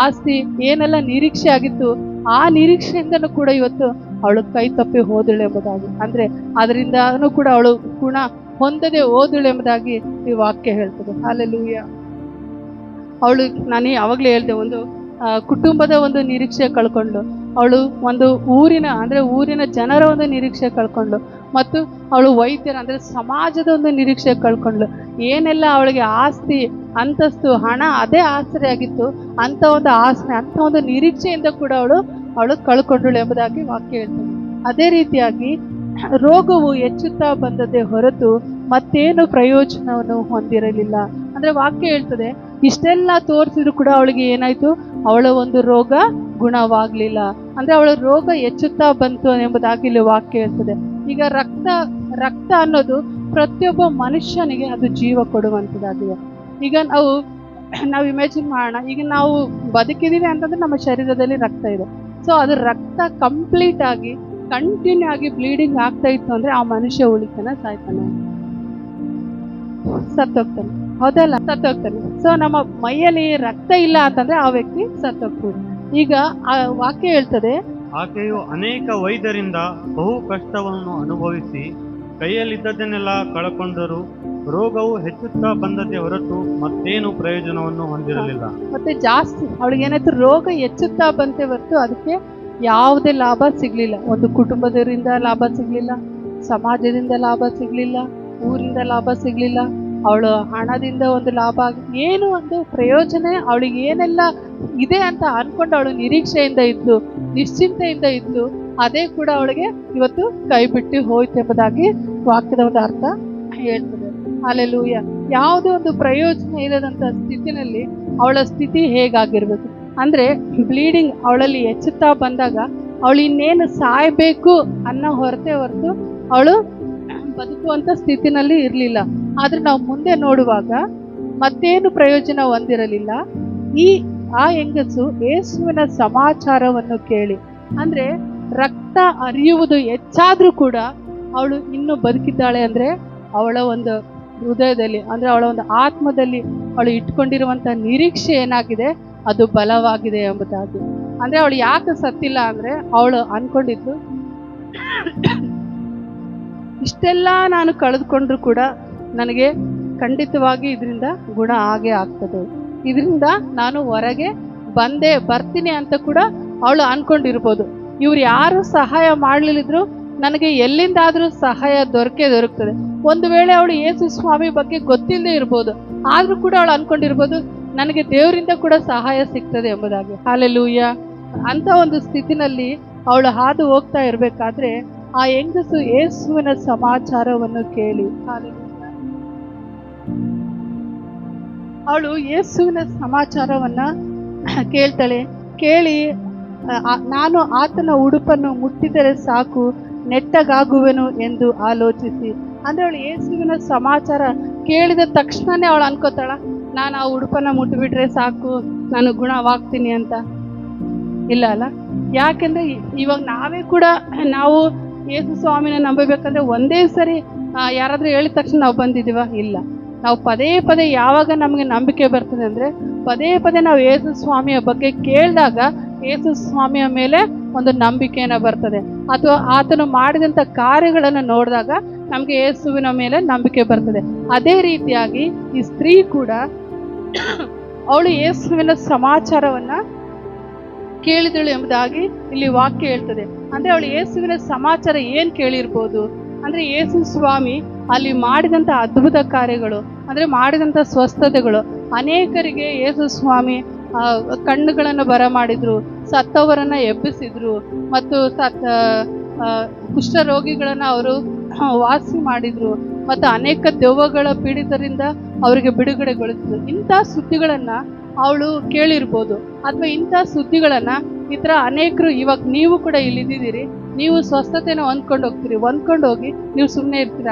ಆಸ್ತಿ ಏನೆಲ್ಲ ನಿರೀಕ್ಷೆ ಆಗಿತ್ತು, ಆ ನಿರೀಕ್ಷೆಯಿಂದನೂ ಕೂಡ ಇವತ್ತು ಅವಳು ಕೈ ತಪ್ಪಿ ಹೋದಳು ಎಂಬುದಾಗಿ. ಅಂದ್ರೆ ಅದರಿಂದನೂ ಕೂಡ ಅವಳು ಗುಣ ಹೊಂದದೆ ಹೋದಳು ಎಂಬುದಾಗಿ ಈ ವಾಕ್ಯ ಹೇಳ್ತದೆ. ಹಾಲೆಲೂಯ. ಅವಳು ನಾನು ಯಾವಾಗಲೇ ಹೇಳ್ದೆ, ಒಂದು ಕುಟುಂಬದ ಒಂದು ನಿರೀಕ್ಷೆ ಕಳ್ಕೊಂಡ್ಳು, ಅವಳು ಒಂದು ಊರಿನ ಜನರ ಒಂದು ನಿರೀಕ್ಷೆ ಕಳ್ಕೊಂಡ್ಳು, ಮತ್ತು ಅವಳು ವೈದ್ಯರ ಅಂದರೆ ಸಮಾಜದ ಒಂದು ನಿರೀಕ್ಷೆ ಕಳ್ಕೊಂಡ್ಳು. ಏನೆಲ್ಲ ಅವಳಿಗೆ ಆಸ್ತಿ ಅಂತಸ್ತು ಹಣ ಅದೇ ಆಸರೆ ಆಗಿತ್ತು, ಅಂಥ ಒಂದು ಆಸರೆ ಅಂಥ ಒಂದು ನಿರೀಕ್ಷೆಯಿಂದ ಕೂಡ ಅವಳು ಕಳ್ಕೊಂಡಳು ಎಂಬುದಾಗಿ ವಾಕ್ಯ ಹೇಳ್ತದೆ. ಅದೇ ರೀತಿಯಾಗಿ ರೋಗವು ಹೆಚ್ಚುತ್ತಾ ಬಂದದ್ದೇ ಹೊರತು ಮತ್ತೇನು ಪ್ರಯೋಜನವನ್ನು ಹೊಂದಿರಲಿಲ್ಲ. ಅಂದ್ರೆ ವಾಕ್ಯ ಹೇಳ್ತದೆ, ಇಷ್ಟೆಲ್ಲ ತೋರಿಸಿದ್ರು ಕೂಡ ಅವಳಿಗೆ ಏನಾಯ್ತು, ಅವಳ ಒಂದು ರೋಗ ಗುಣವಾಗ್ಲಿಲ್ಲ. ಅಂದ್ರೆ ಅವಳ ರೋಗ ಹೆಚ್ಚುತ್ತಾ ಬಂತು ಎಂಬುದಾಗಿ ಇಲ್ಲಿ ವಾಕ್ಯ ಹೇಳ್ತದೆ. ಈಗ ರಕ್ತ ಅನ್ನೋದು ಪ್ರತಿಯೊಬ್ಬ ಮನುಷ್ಯನಿಗೆ ಅದು ಜೀವ ಕೊಡುವಂಥದ್ದಾಗಿದೆ. ಈಗ ನಾವು ಇಮ್ಯಾಜಿನ್ ಮಾಡೋಣ, ಈಗ ನಾವು ಬದುಕಿದೀವಿ ಅಂತಂದ್ರೆ ನಮ್ಮ ಶರೀರದಲ್ಲಿ ರಕ್ತ ಇದೆ. ಸೊ ಅದು ರಕ್ತ ಕಂಪ್ಲೀಟ್ ಆಗಿ ಕಂಟಿನ್ಯೂ ಆಗಿ ಬ್ಲೀಡಿಂಗ್ ಆಗ್ತಾ ಇತ್ತು ಅಂದ್ರೆ ಆ ಮನುಷ್ಯ ಉಳಿತಾನೆ ಸಾಯ್ತಾನೆ, ಸತ್ತೋಗ್ತಾನೆ, ಹೌದಲ್ಲ, ಸತ್ತೋಗ್ತಾನೆ. ಸೊ ನಮ್ಮ ಮೈಯಲ್ಲಿ ರಕ್ತ ಇಲ್ಲ ಅಂತಂದ್ರೆ ಆ ವ್ಯಕ್ತಿ ಸತ್ತೋಗ್ಬೋದು. ಈಗ ಆ ವಾಕ್ಯ ಹೇಳ್ತದೆ, ಆಕೆಯು ಅನೇಕ ವೈದ್ಯರಿಂದ ಬಹು ಕಷ್ಟವನ್ನು ಅನುಭವಿಸಿ ಕೈಯಲ್ಲಿದ್ದದನ್ನೆಲ್ಲ ಕಳಕೊಂಡರು, ರೋಗವು ಹೆಚ್ಚುತ್ತಾ ಬಂದದ್ದೇ ಹೊರತು ಮತ್ತೇನು ಪ್ರಯೋಜನವನ್ನು ಹೊಂದಿರಲಿಲ್ಲ. ಮತ್ತೆ ಜಾಸ್ತಿ ಅವಳಿಗೆ ಏನಾಯ್ತು, ರೋಗ ಹೆಚ್ಚುತ್ತಾ ಬಂತೆ ಹೊರತು ಅದಕ್ಕೆ ಯಾವುದೇ ಲಾಭ ಸಿಗ್ಲಿಲ್ಲ. ಒಂದು ಕುಟುಂಬದವರಿಂದ ಲಾಭ ಸಿಗ್ಲಿಲ್ಲ, ಸಮಾಜದಿಂದ ಲಾಭ ಸಿಗ್ಲಿಲ್ಲ, ಊರಿಂದ ಲಾಭ ಸಿಗ್ಲಿಲ್ಲ, ಅವಳು ಹಣದಿಂದ ಒಂದು ಲಾಭ ಏನು ಒಂದು ಪ್ರಯೋಜನ ಅವಳಿಗೆ ಏನೆಲ್ಲ ಇದೆ ಅಂತ ಅನ್ಕೊಂಡು ಅವಳು ನಿರೀಕ್ಷೆಯಿಂದ ಇದ್ದು ನಿಶ್ಚಿಂತೆಯಿಂದ ಇದ್ದು ಅದೇ ಕೂಡ ಅವಳಿಗೆ ಇವತ್ತು ಕೈ ಬಿಟ್ಟು ಹೋಯ್ತು ಎಂಬುದಾಗಿ ವಾಕ್ಯದ ಒಂದು ಅರ್ಥ ಹೇಳ್ತದೆ. ಹಲ್ಲೆಲೂಯಾ. ಯಾವುದೇ ಒಂದು ಪ್ರಯೋಜನ ಇಲ್ಲದಂತ ಸ್ಥಿತಿನಲ್ಲಿ ಅವಳ ಸ್ಥಿತಿ ಹೇಗಾಗಿರ್ಬೇಕು ಅಂದ್ರೆ, ಬ್ಲೀಡಿಂಗ್ ಅವಳಲ್ಲಿ ಹೆಚ್ಚುತ್ತಾ ಬಂದಾಗ ಅವಳು ಇನ್ನೇನು ಸಾಯ್ಬೇಕು ಅನ್ನೋ ಹೊರತು ಅವಳು ಬದುಕುವಂತ ಸ್ಥಿತಿನಲ್ಲಿ ಇರಲಿಲ್ಲ. ಆದ್ರೆ ನಾವು ಮುಂದೆ ನೋಡುವಾಗ ಮತ್ತೇನು ಪ್ರಯೋಜನ ಹೊಂದಿರಲಿಲ್ಲ. ಆ ಹೆಂಗಸು ಯೇಸುವಿನ ಸಮಾಚಾರವನ್ನು ಕೇಳಿ, ಅಂದ್ರೆ ರಕ್ತ ಹರಿಯುವುದು ಹೆಚ್ಚಾದ್ರೂ ಕೂಡ ಅವಳು ಇನ್ನೂ ಬದುಕಿದ್ದಾಳೆ ಅಂದ್ರೆ ಅವಳ ಒಂದು ಹೃದಯದಲ್ಲಿ ಅಂದ್ರೆ ಅವಳ ಒಂದು ಆತ್ಮದಲ್ಲಿ ಅವಳು ಇಟ್ಕೊಂಡಿರುವಂತ ನಿರೀಕ್ಷೆ ಏನಾಗಿದೆ, ಅದು ಬಲವಾಗಿದೆ ಎಂಬುದಾಗಿ. ಅಂದ್ರೆ ಅವಳು ಯಾಕೆ ಸತ್ತಿಲ್ಲ ಅಂದ್ರೆ ಅವಳು ಅನ್ಕೊಂಡಿದ್ದು, ಇಷ್ಟೆಲ್ಲ ನಾನು ಕಳೆದುಕೊಂಡ್ರು ಕೂಡ ನನಗೆ ಖಂಡಿತವಾಗಿ ಇದರಿಂದ ಗುಣ ಆಗೇ ಆಗ್ತದೆ, ಇದರಿಂದ ನಾನು ಹೊರಗೆ ಬರ್ತೀನಿ ಅಂತ ಕೂಡ ಅವಳು ಅನ್ಕೊಂಡಿರ್ಬೋದು. ಇವ್ರು ಯಾರು ಸಹಾಯ ಮಾಡ್ಲಿಲ್ಲಿದ್ರು ನನಗೆ ಎಲ್ಲಿಂದಾದ್ರೂ ಸಹಾಯ ದೊರಕ್ತದೆ. ಒಂದು ವೇಳೆ ಅವಳು ಯೇಸು ಸ್ವಾಮಿ ಬಗ್ಗೆ ಗೊತ್ತಿಲ್ಲದೆ ಇರ್ಬೋದು, ಆದ್ರೂ ಕೂಡ ಅವಳು ಅನ್ಕೊಂಡಿರ್ಬೋದು ನನಗೆ ದೇವರಿಂದ ಕೂಡ ಸಹಾಯ ಸಿಗ್ತದೆ ಎಂಬುದಾಗಿ. ಹಲ್ಲೆಲೂಯಾ. ಅಂತ ಒಂದು ಸ್ಥಿತಿನಲ್ಲಿ ಅವಳು ಹಾದು ಹೋಗ್ತಾ ಇರ್ಬೇಕಾದ್ರೆ ಆ ಹೆಂಗಸು ಯೇಸುವಿನ ಸಮಾಚಾರವನ್ನು ಕೇಳಿ, ಅವಳು ಯೇಸುವಿನ ಸಮಾಚಾರವನ್ನ ಕೇಳ್ತಾಳೆ. ಕೇಳಿ ನಾನು ಆತನ ಉಡುಪನ್ನು ಮುಟ್ಟಿದರೆ ಸಾಕು, ನೆಟ್ಟಗಾಗುವೆನು ಎಂದು ಆಲೋಚಿಸಿ. ಅಂದ್ರೆ ಅವಳು ಯೇಸುವಿನ ಸಮಾಚಾರ ಕೇಳಿದ ತಕ್ಷಣನೇ ಅವಳು ಅನ್ಕೋತಾಳ, ನಾನು ಆ ಉಡುಪನ್ನ ಮುಟ್ಟಿಬಿಟ್ರೆ ಸಾಕು ನಾನು ಗುಣವಾಗ್ತೀನಿ ಅಂತ. ಇಲ್ಲ ಅಲ್ಲ. ಯಾಕೆಂದ್ರೆ ಇವಾಗ ನಾವೇ ಕೂಡ ನಾವು ಯೇಸು ಸ್ವಾಮಿನ ನಂಬಬೇಕಂದ್ರೆ ಒಂದೇ ಸರಿ ಯಾರಾದ್ರೂ ಹೇಳಿದ ತಕ್ಷಣ ನಾವು ಬಂದಿದೀವ? ಇಲ್ಲ. ನಾವು ಪದೇ ಯಾವಾಗ ನಮಗೆ ನಂಬಿಕೆ ಬರ್ತದೆ ಅಂದ್ರೆ ಪದೇ ನಾವು ಯೇಸು ಸ್ವಾಮಿಯ ಬಗ್ಗೆ ಕೇಳಿದಾಗ ಯೇಸು ಸ್ವಾಮಿಯ ಮೇಲೆ ಒಂದು ನಂಬಿಕೆನ ಬರ್ತದೆ, ಅಥವಾ ಆತನು ಮಾಡಿದಂಥ ಕಾರ್ಯಗಳನ್ನು ನೋಡಿದಾಗ ನಮಗೆ ಯೇಸುವಿನ ಮೇಲೆ ನಂಬಿಕೆ ಬರ್ತದೆ. ಅದೇ ರೀತಿಯಾಗಿ ಈ ಸ್ತ್ರೀ ಕೂಡ ಅವಳು ಯೇಸುವಿನ ಸಮಾಚಾರವನ್ನ ಕೇಳಿದಳು ಎಂಬುದಾಗಿ ಇಲ್ಲಿ ವಾಕ್ಯ ಹೇಳ್ತದೆ. ಅಂದ್ರೆ ಅವಳು ಯೇಸುವಿನ ಸಮಾಚಾರ ಏನ್ ಕೇಳಿರ್ಬೋದು ಅಂದ್ರೆ, ಯೇಸು ಸ್ವಾಮಿ ಅಲ್ಲಿ ಮಾಡಿದಂಥ ಅದ್ಭುತ ಕಾರ್ಯಗಳು, ಅಂದ್ರೆ ಮಾಡಿದಂಥ ಸ್ವಸ್ಥತೆಗಳು, ಅನೇಕರಿಗೆ ಯೇಸು ಸ್ವಾಮಿ ಕಣ್ಣುಗಳನ್ನು ಬರ ಮಾಡಿದ್ರು, ಸತ್ತವರನ್ನ ಎಬ್ಬಿಸಿದ್ರು, ಮತ್ತು ಕುಷ್ಠರೋಗಿಗಳನ್ನ ಅವರು ವಾಸಿ ಮಾಡಿದ್ರು, ಮತ್ತು ಅನೇಕ ದೆವ್ವಗಳ ಪೀಡಿತರಿಂದ ಅವರಿಗೆ ಬಿಡುಗಡೆಗೊಳಿಸಿದ್ರು. ಇಂಥ ಸುದ್ದಿಗಳನ್ನ ಅವಳು ಕೇಳಿರ್ಬೋದು, ಅಥವಾ ಇಂಥ ಸುದ್ದಿಗಳನ್ನ ಈ ಥರ ಅನೇಕರು ಇವಾಗ ನೀವು ಕೂಡ ಇಲ್ಲಿದ್ದೀರಿ, ನೀವು ಸ್ವಸ್ಥತೆನ ಹೊಂದ್ಕೊಂಡು ಹೋಗಿ ನೀವು ಸುಮ್ಮನೆ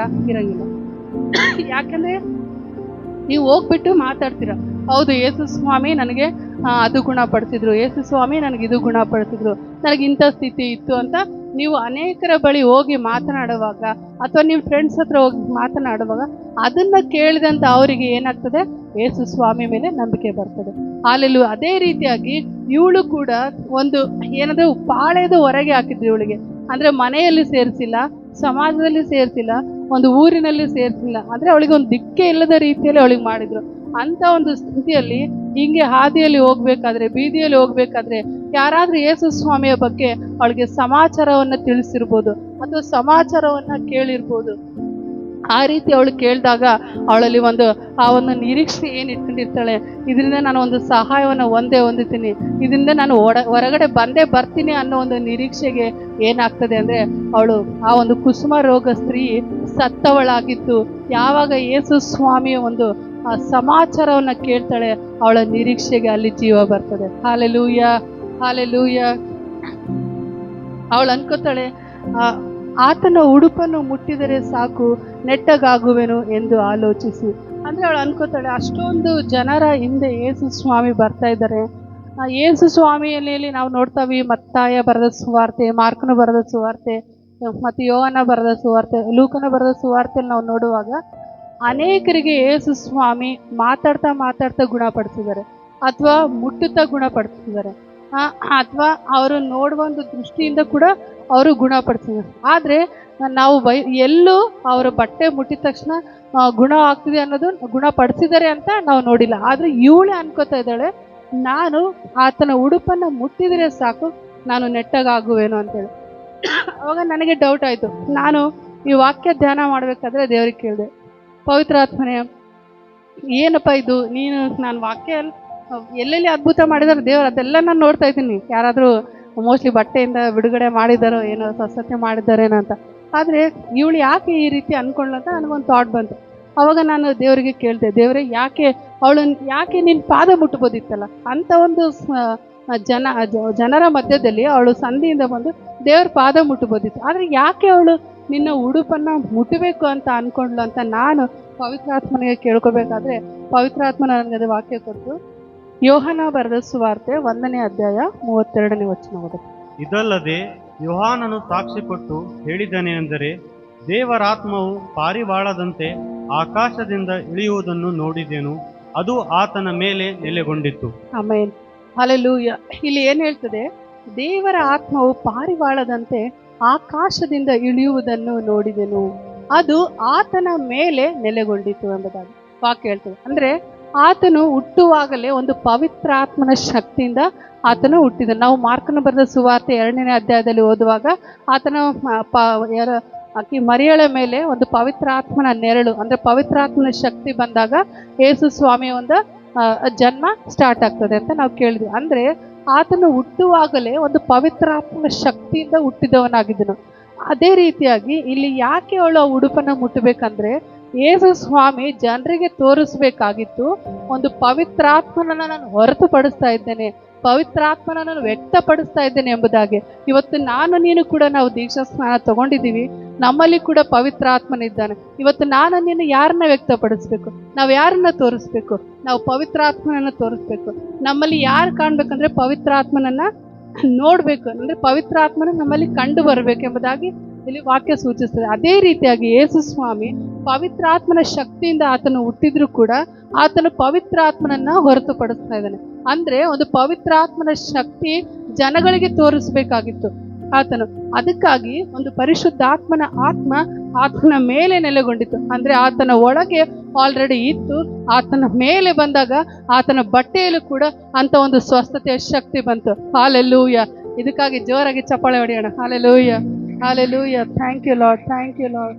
ಇರಂಗಿಲ್ಲ. ಯಾಕಂದ್ರೆ ನೀವು ಹೋಗ್ಬಿಟ್ಟು ಮಾತಾಡ್ತೀರ, ಹೌದು ಯೇಸು ಸ್ವಾಮಿ ನನಗೆ ಅದು ಗುಣಪಡಿಸಿದ್ರು, ಯೇಸು ಸ್ವಾಮಿ ನನಗೆ ಇದು ಗುಣಪಡಿಸಿದ್ರು, ನನಗೆ ಇಂಥ ಸ್ಥಿತಿ ಇತ್ತು ಅಂತ ನೀವು ಅನೇಕರ ಬಳಿ ಹೋಗಿ ಮಾತನಾಡುವಾಗ, ಅಥವಾ ನೀವು ಫ್ರೆಂಡ್ಸ್ ಹತ್ರ ಹೋಗಿ ಮಾತನಾಡುವಾಗ ಅದನ್ನ ಕೇಳಿದಂತ ಅವರಿಗೆ ಏನಾಗ್ತದೆ, ಯೇಸು ಸ್ವಾಮಿ ಮೇಲೆ ನಂಬಿಕೆ ಬರ್ತದೆ. ಅಲ್ಲೆಲ್ಲೂ ಅದೇ ರೀತಿಯಾಗಿ ಇವಳು ಕೂಡ ಒಂದು ಏನಂದ್ರೆ ಪಾಳೆಯದ ಹೊರಗೆ ಹಾಕಿದ್ರು ಇವಳಿಗೆ. ಅಂದ್ರೆ ಮನೆಯಲ್ಲಿ ಸೇರಿಸಿಲ್ಲ, ಸಮಾಜದಲ್ಲಿ ಸೇರಿಸಿಲ್ಲ, ಒಂದು ಊರಿನಲ್ಲಿ ಸೇರಿಸಿಲ್ಲ, ಅಂದ್ರೆ ಅವಳಿಗೆ ಒಂದು ದಿಕ್ಕೆ ಇಲ್ಲದ ರೀತಿಯಲ್ಲಿ ಅವಳಿಗೆ ಮಾಡಿದ್ರು. ಅಂತ ಒಂದು ಸ್ಥಿತಿಯಲ್ಲಿ ಹಿಂಗೆ ಹಾದಿಯಲ್ಲಿ ಹೋಗ್ಬೇಕಾದ್ರೆ, ಬೀದಿಯಲ್ಲಿ ಹೋಗ್ಬೇಕಾದ್ರೆ ಯಾರಾದ್ರೂ ಯೇಸು ಸ್ವಾಮಿಯ ಬಗ್ಗೆ ಅವಳಿಗೆ ಸಮಾಚಾರವನ್ನ ತಿಳಿಸಿರ್ಬೋದು ಅಥವಾ ಸಮಾಚಾರವನ್ನ ಕೇಳಿರ್ಬೋದು. ಆ ರೀತಿ ಅವಳು ಕೇಳಿದಾಗ ಅವಳಲ್ಲಿ ಆ ಒಂದು ನಿರೀಕ್ಷೆ ಏನು ಇಟ್ಕೊಂಡಿರ್ತಾಳೆ, ಇದರಿಂದ ನಾನು ಒಂದು ಸಹಾಯವನ್ನು ಹೊಂದಿತೀನಿ, ಇದರಿಂದ ನಾನು ಹೊರಗಡೆ ಬರ್ತೀನಿ ಅನ್ನೋ ಒಂದು ನಿರೀಕ್ಷೆಗೆ ಏನಾಗ್ತದೆ ಅಂದರೆ, ಅವಳು ಆ ಒಂದು ಕುಸುಮ ರೋಗ ಸ್ತ್ರೀ ಸತ್ತವಳಾಗಿದ್ದು ಯಾವಾಗ ಯೇಸು ಸ್ವಾಮಿಯ ಒಂದು ಸಮಾಚಾರವನ್ನು ಕೇಳ್ತಾಳೆ, ಅವಳ ನಿರೀಕ್ಷೆಗೆ ಅಲ್ಲಿ ಜೀವ ಬರ್ತದೆ. Hallelujah, hallelujah. ಅವಳು ಅನ್ಕೋತಾಳೆ, ಆತನ ಉಡುಪನ್ನು ಮುಟ್ಟಿದರೆ ಸಾಕು, ನೆಟ್ಟಗಾಗುವೆನು ಎಂದು ಆಲೋಚಿಸಿ. ಅಂದರೆ ಅವಳು ಅನ್ಕೋತಾಳೆ, ಅಷ್ಟೊಂದು ಜನರ ಹಿಂದೆ ಯೇಸು ಸ್ವಾಮಿ ಬರ್ತಾ ಇದ್ದಾರೆ. ಯೇಸು ಸ್ವಾಮಿಯಲ್ಲಿ ನಾವು ನೋಡ್ತಾವಿ, ಮತ್ತಾಯ ಬರೆದ ಸುವಾರ್ತೆ, ಮಾರ್ಕನ ಬರೆದ ಸುವಾರ್ತೆ, ಮತ್ತು ಯೋಹನ ಬರೆದ ಸುವಾರ್ತೆ, ಲೂಕನ ಬರೆದ ಸುವಾರ್ತೆಯಲ್ಲಿ ನಾವು ನೋಡುವಾಗ ಅನೇಕರಿಗೆ ಯೇಸು ಸ್ವಾಮಿ ಮಾತಾಡ್ತಾ ಗುಣಪಡಿಸಿದ್ದಾರೆ, ಅಥವಾ ಮುಟ್ಟುತ್ತಾ ಗುಣಪಡಿಸಿದ್ದಾರೆ, ಅಥವಾ ಅವರು ನೋಡುವ ಒಂದು ದೃಷ್ಟಿಯಿಂದ ಕೂಡ ಅವರು ಗುಣಪಡಿಸಿದ್ದಾರೆ. ಆದರೆ ನಾವು ಎಲ್ಲೂ ಅವರ ಬಟ್ಟೆ ಮುಟ್ಟಿದ ತಕ್ಷಣ ಗುಣ ಆಗ್ತಿದೆ ಅನ್ನೋದು, ಗುಣಪಡಿಸಿದ್ದಾರೆ ಅಂತ ನಾವು ನೋಡಿಲ್ಲ. ಆದರೆ ಇವಳೇ ಅನ್ಕೋತಾ ಇದ್ದಾಳೆ, ನಾನು ಆತನ ಉಡುಪನ್ನು ಮುಟ್ಟಿದರೆ ಸಾಕು, ನಾನು ನೆಟ್ಟಗಾಗುವೇನು ಅಂತೇಳಿ. ಅವಾಗ ನನಗೆ ಡೌಟ್ ಆಯಿತು. ನಾನು ಈ ವಾಕ್ಯ ಧ್ಯಾನ ಮಾಡಬೇಕಾದ್ರೆ ದೇವ್ರಿಗೆ ಕೇಳಿದೆ, ಪವಿತ್ರಾತ್ಮನೇ, ಏನಪ್ಪ ಇದು, ನೀನು ನಾನು ವಾಕ್ಯ ಎಲ್ಲೆಲ್ಲಿ ಅದ್ಭುತ ಮಾಡಿದಾರೆ ದೇವರು, ಅದೆಲ್ಲ ನಾನು ನೋಡ್ತಾ ಇದ್ದೀನಿ, ಯಾರಾದರೂ ಮೋಸ್ಟ್ಲಿ ಬಟ್ಟೆಯಿಂದ ಬಿಡುಗಡೆ ಮಾಡಿದಾರೋ ಏನೋ, ಸ್ವಸ್ಥತೆ ಮಾಡಿದ್ದಾರೇನೋ ಅಂತ. ಆದರೆ ಇವಳು ಯಾಕೆ ಈ ರೀತಿ ಅಂದ್ಕೊಳ್ಳಂತ ನನಗೊಂದು ಥಾಟ್ ಬಂತು. ಅವಾಗ ನಾನು ದೇವರಿಗೆ ಕೇಳಿದೆ, ದೇವರೇ, ಯಾಕೆ ನಿನ್ನ ಪಾದ ಮುಟ್ಬೋದಿತ್ತಲ್ಲ, ಅಂಥ ಒಂದು ಜನರ ಮಧ್ಯದಲ್ಲಿ ಅವಳು ಸಂಧಿಯಿಂದ ಬಂದು ದೇವ್ರ ಪಾದ ಮುಟ್ಬೋದಿತ್ತು, ಆದರೆ ಯಾಕೆ ಅವಳು ನಿನ್ನ ಉಡುಪನ್ನು ಮುಟ್ಟಬೇಕು ಅಂತ ಅಂದ್ಕೊಂಡ್ಲು ಅಂತ ನಾನು ಪವಿತ್ರಾತ್ಮನಿಗೆ ಕೇಳ್ಕೋಬೇಕಾದ್ರೆ, ಪವಿತ್ರಾತ್ಮ ನನಗೆ ಅದು ವಾಕ್ಯ ಕೊಟ್ಟು ಯೋಹನ ಬರೆದ ಸುವಾರ್ತೆ 1ನೇ ಅಧ್ಯಾಯ 32ನೇ ವಚನ ಓದುತ್ತೆ. ಇದಲ್ಲದೆ ಯೋಹಾನನು ಸಾಕ್ಷಿ ಕೊಟ್ಟು ಹೇಳಿದನೆಂದರೆ, ದೇವರಾತ್ಮವು ಪಾರಿವಾಳದಂತೆ ಆಕಾಶದಿಂದ ಇಳಿಯುವುದನ್ನು ನೋಡಿದೆನು, ಅದು ಆತನ ಮೇಲೆ ನೆಲೆಗೊಂಡಿತ್ತು. ಆಮೇನ್, ಹಲ್ಲೆಲೂಯಾ. ಇಲ್ಲಿ ಏನು ಹೇಳ್ತದೆ, ದೇವರ ಆತ್ಮವು ಪಾರಿವಾಳದಂತೆ ಆಕಾಶದಿಂದ ಇಳಿಯುವುದನ್ನು ನೋಡಿದೆನು, ಅದು ಆತನ ಮೇಲೆ ನೆಲೆಗೊಂಡಿತು ಎಂಬುದಾಗಿ ವಾಕ್ಯ ಹೇಳ್ತದೆ. ಅಂದರೆ ಆತನು ಹುಟ್ಟುವಾಗಲೇ ಒಂದು ಪವಿತ್ರಾತ್ಮನ ಶಕ್ತಿಯಿಂದ ಆತನು ಹುಟ್ಟಿದ. ನಾವು ಮಾರ್ಕನ ಬರೆದ ಸುವಾರ್ತೆ 2ನೇ ಅಧ್ಯಾಯದಲ್ಲಿ ಓದುವಾಗ ಆತನ ಆಕಿ ಮರಿಯಳ ಮೇಲೆ ಒಂದು ಪವಿತ್ರಾತ್ಮನ ನೆರಳು, ಅಂದರೆ ಪವಿತ್ರಾತ್ಮನ ಶಕ್ತಿ ಬಂದಾಗ ಯೇಸು ಸ್ವಾಮಿಯ ಒಂದು ಜನ್ಮ ಸ್ಟಾರ್ಟ್ ಆಗ್ತದೆ ಅಂತ ನಾವು ಕೇಳಿದ್ವಿ. ಅಂದರೆ ಆತನು ಹುಟ್ಟುವಾಗಲೇ ಒಂದು ಪವಿತ್ರಾತ್ಮನ ಶಕ್ತಿಯಿಂದ ಹುಟ್ಟಿದವನಾಗಿದ್ದನು. ಅದೇ ರೀತಿಯಾಗಿ ಇಲ್ಲಿ ಯಾಕೆ ಅವಳು ಉಡುಪನ್ನು ಮುಟ್ಟಬೇಕಂದ್ರೆ, ಯೇಸು ಸ್ವಾಮಿ ಜನರಿಗೆ ತೋರಿಸ್ಬೇಕಾಗಿತ್ತು, ಒಂದು ಪವಿತ್ರಾತ್ಮನನ್ನು ನಾನು ಹೊರತುಪಡಿಸ್ತಾ ಇದ್ದೇನೆ, ಪವಿತ್ರಾತ್ಮನನ್ನು ವ್ಯಕ್ತಪಡಿಸ್ತಾ ಇದ್ದೇನೆ ಎಂಬುದಾಗಿ. ಇವತ್ತು ನಾನು ನೀನು ಕೂಡ ನಾವು ದೀಕ್ಷಾ ಸ್ನಾನ ತಗೊಂಡಿದ್ದೀವಿ, ನಮ್ಮಲ್ಲಿ ಕೂಡ ಪವಿತ್ರಾತ್ಮನಿದ್ದಾನೆ. ಇವತ್ತು ನಾನು ನೀನು ಯಾರನ್ನ ವ್ಯಕ್ತಪಡಿಸ್ಬೇಕು, ನಾವು ಯಾರನ್ನ ತೋರಿಸ್ಬೇಕು, ನಾವು ಪವಿತ್ರಾತ್ಮನನ್ನು ತೋರಿಸ್ಬೇಕು. ನಮ್ಮಲ್ಲಿ ಯಾರು ಕಾಣ್ಬೇಕಂದ್ರೆ ಪವಿತ್ರಾತ್ಮನನ್ನ ನೋಡ್ಬೇಕು, ಅಂದ್ರೆ ಪವಿತ್ರಾತ್ಮನ ನಮ್ಮಲ್ಲಿ ಕಂಡು ಬರಬೇಕೆಂಬುದಾಗಿ ಇಲ್ಲಿ ವಾಕ್ಯ ಸೂಚಿಸ್ತದೆ. ಅದೇ ರೀತಿಯಾಗಿ ಯೇಸು ಸ್ವಾಮಿ ಪವಿತ್ರಾತ್ಮನ ಶಕ್ತಿಯಿಂದ ಆತನು ಹುಟ್ಟಿದ್ರು ಕೂಡ ಆತನು ಪವಿತ್ರಾತ್ಮನನ್ನ ಹೊರತುಪಡಿಸ್ತಾ ಇದ್ದಾನೆ. ಅಂದ್ರೆ ಒಂದು ಪವಿತ್ರಾತ್ಮನ ಶಕ್ತಿ ಜನಗಳಿಗೆ ತೋರಿಸ್ಬೇಕಾಗಿತ್ತು ಆತನು. ಅದಕ್ಕಾಗಿ ಒಂದು ಪರಿಶುದ್ಧಾತ್ಮನ ಆತನ ಮೇಲೆ ನೆಲೆಗೊಂಡಿತ್ತು. ಅಂದ್ರೆ ಆತನ ಒಳಗೆ ಆಲ್ರೆಡಿ ಇತ್ತು, ಆತನ ಮೇಲೆ ಬಂದಾಗ ಆತನ ಬಟ್ಟೆಯಲ್ಲೂ ಕೂಡ ಅಂತ ಒಂದು ಸ್ವಸ್ಥತೆಯ ಶಕ್ತಿ ಬಂತು. ಹಾಲೆಲೂಯ. ಇದಕ್ಕಾಗಿ ಜೋರಾಗಿ ಚಪ್ಪಾಳೆ ಹೊಡೆಯೋಣ. Hallelujah, hallelujah. Thank you lord, thank you lord.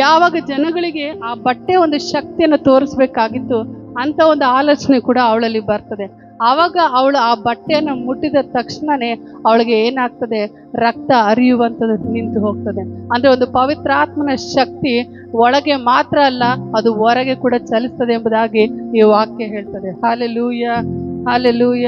ಯಾವಾಗ ಜನಗಳಿಗೆ ಆ ಬಟ್ಟೆ ಒಂದು ಶಕ್ತಿಯನ್ನು ತೋರಿಸ್ಬೇಕಾಗಿತ್ತು, ಅಂತ ಒಂದು ಆಲೋಚನೆ ಕೂಡ ಅವಳಲ್ಲಿ ಬರ್ತದೆ. ಆವಾಗ ಅವಳು ಆ ಬಟ್ಟೆಯನ್ನು ಮುಟ್ಟಿದ ತಕ್ಷಣನೇ ಅವಳಿಗೆ ಏನಾಗ್ತದೆ, ರಕ್ತ ಹರಿಯುವಂಥದ್ದು ನಿಂತು ಹೋಗ್ತದೆ. ಅಂದ್ರೆ ಒಂದು ಪವಿತ್ರಾತ್ಮನ ಶಕ್ತಿ ಒಳಗೆ ಮಾತ್ರ ಅಲ್ಲ, ಅದು ಹೊರಗೆ ಕೂಡ ಚಲಿಸ್ತದೆ ಎಂಬುದಾಗಿ ಈ ವಾಕ್ಯ ಹೇಳ್ತದೆ. Hallelujah, hallelujah.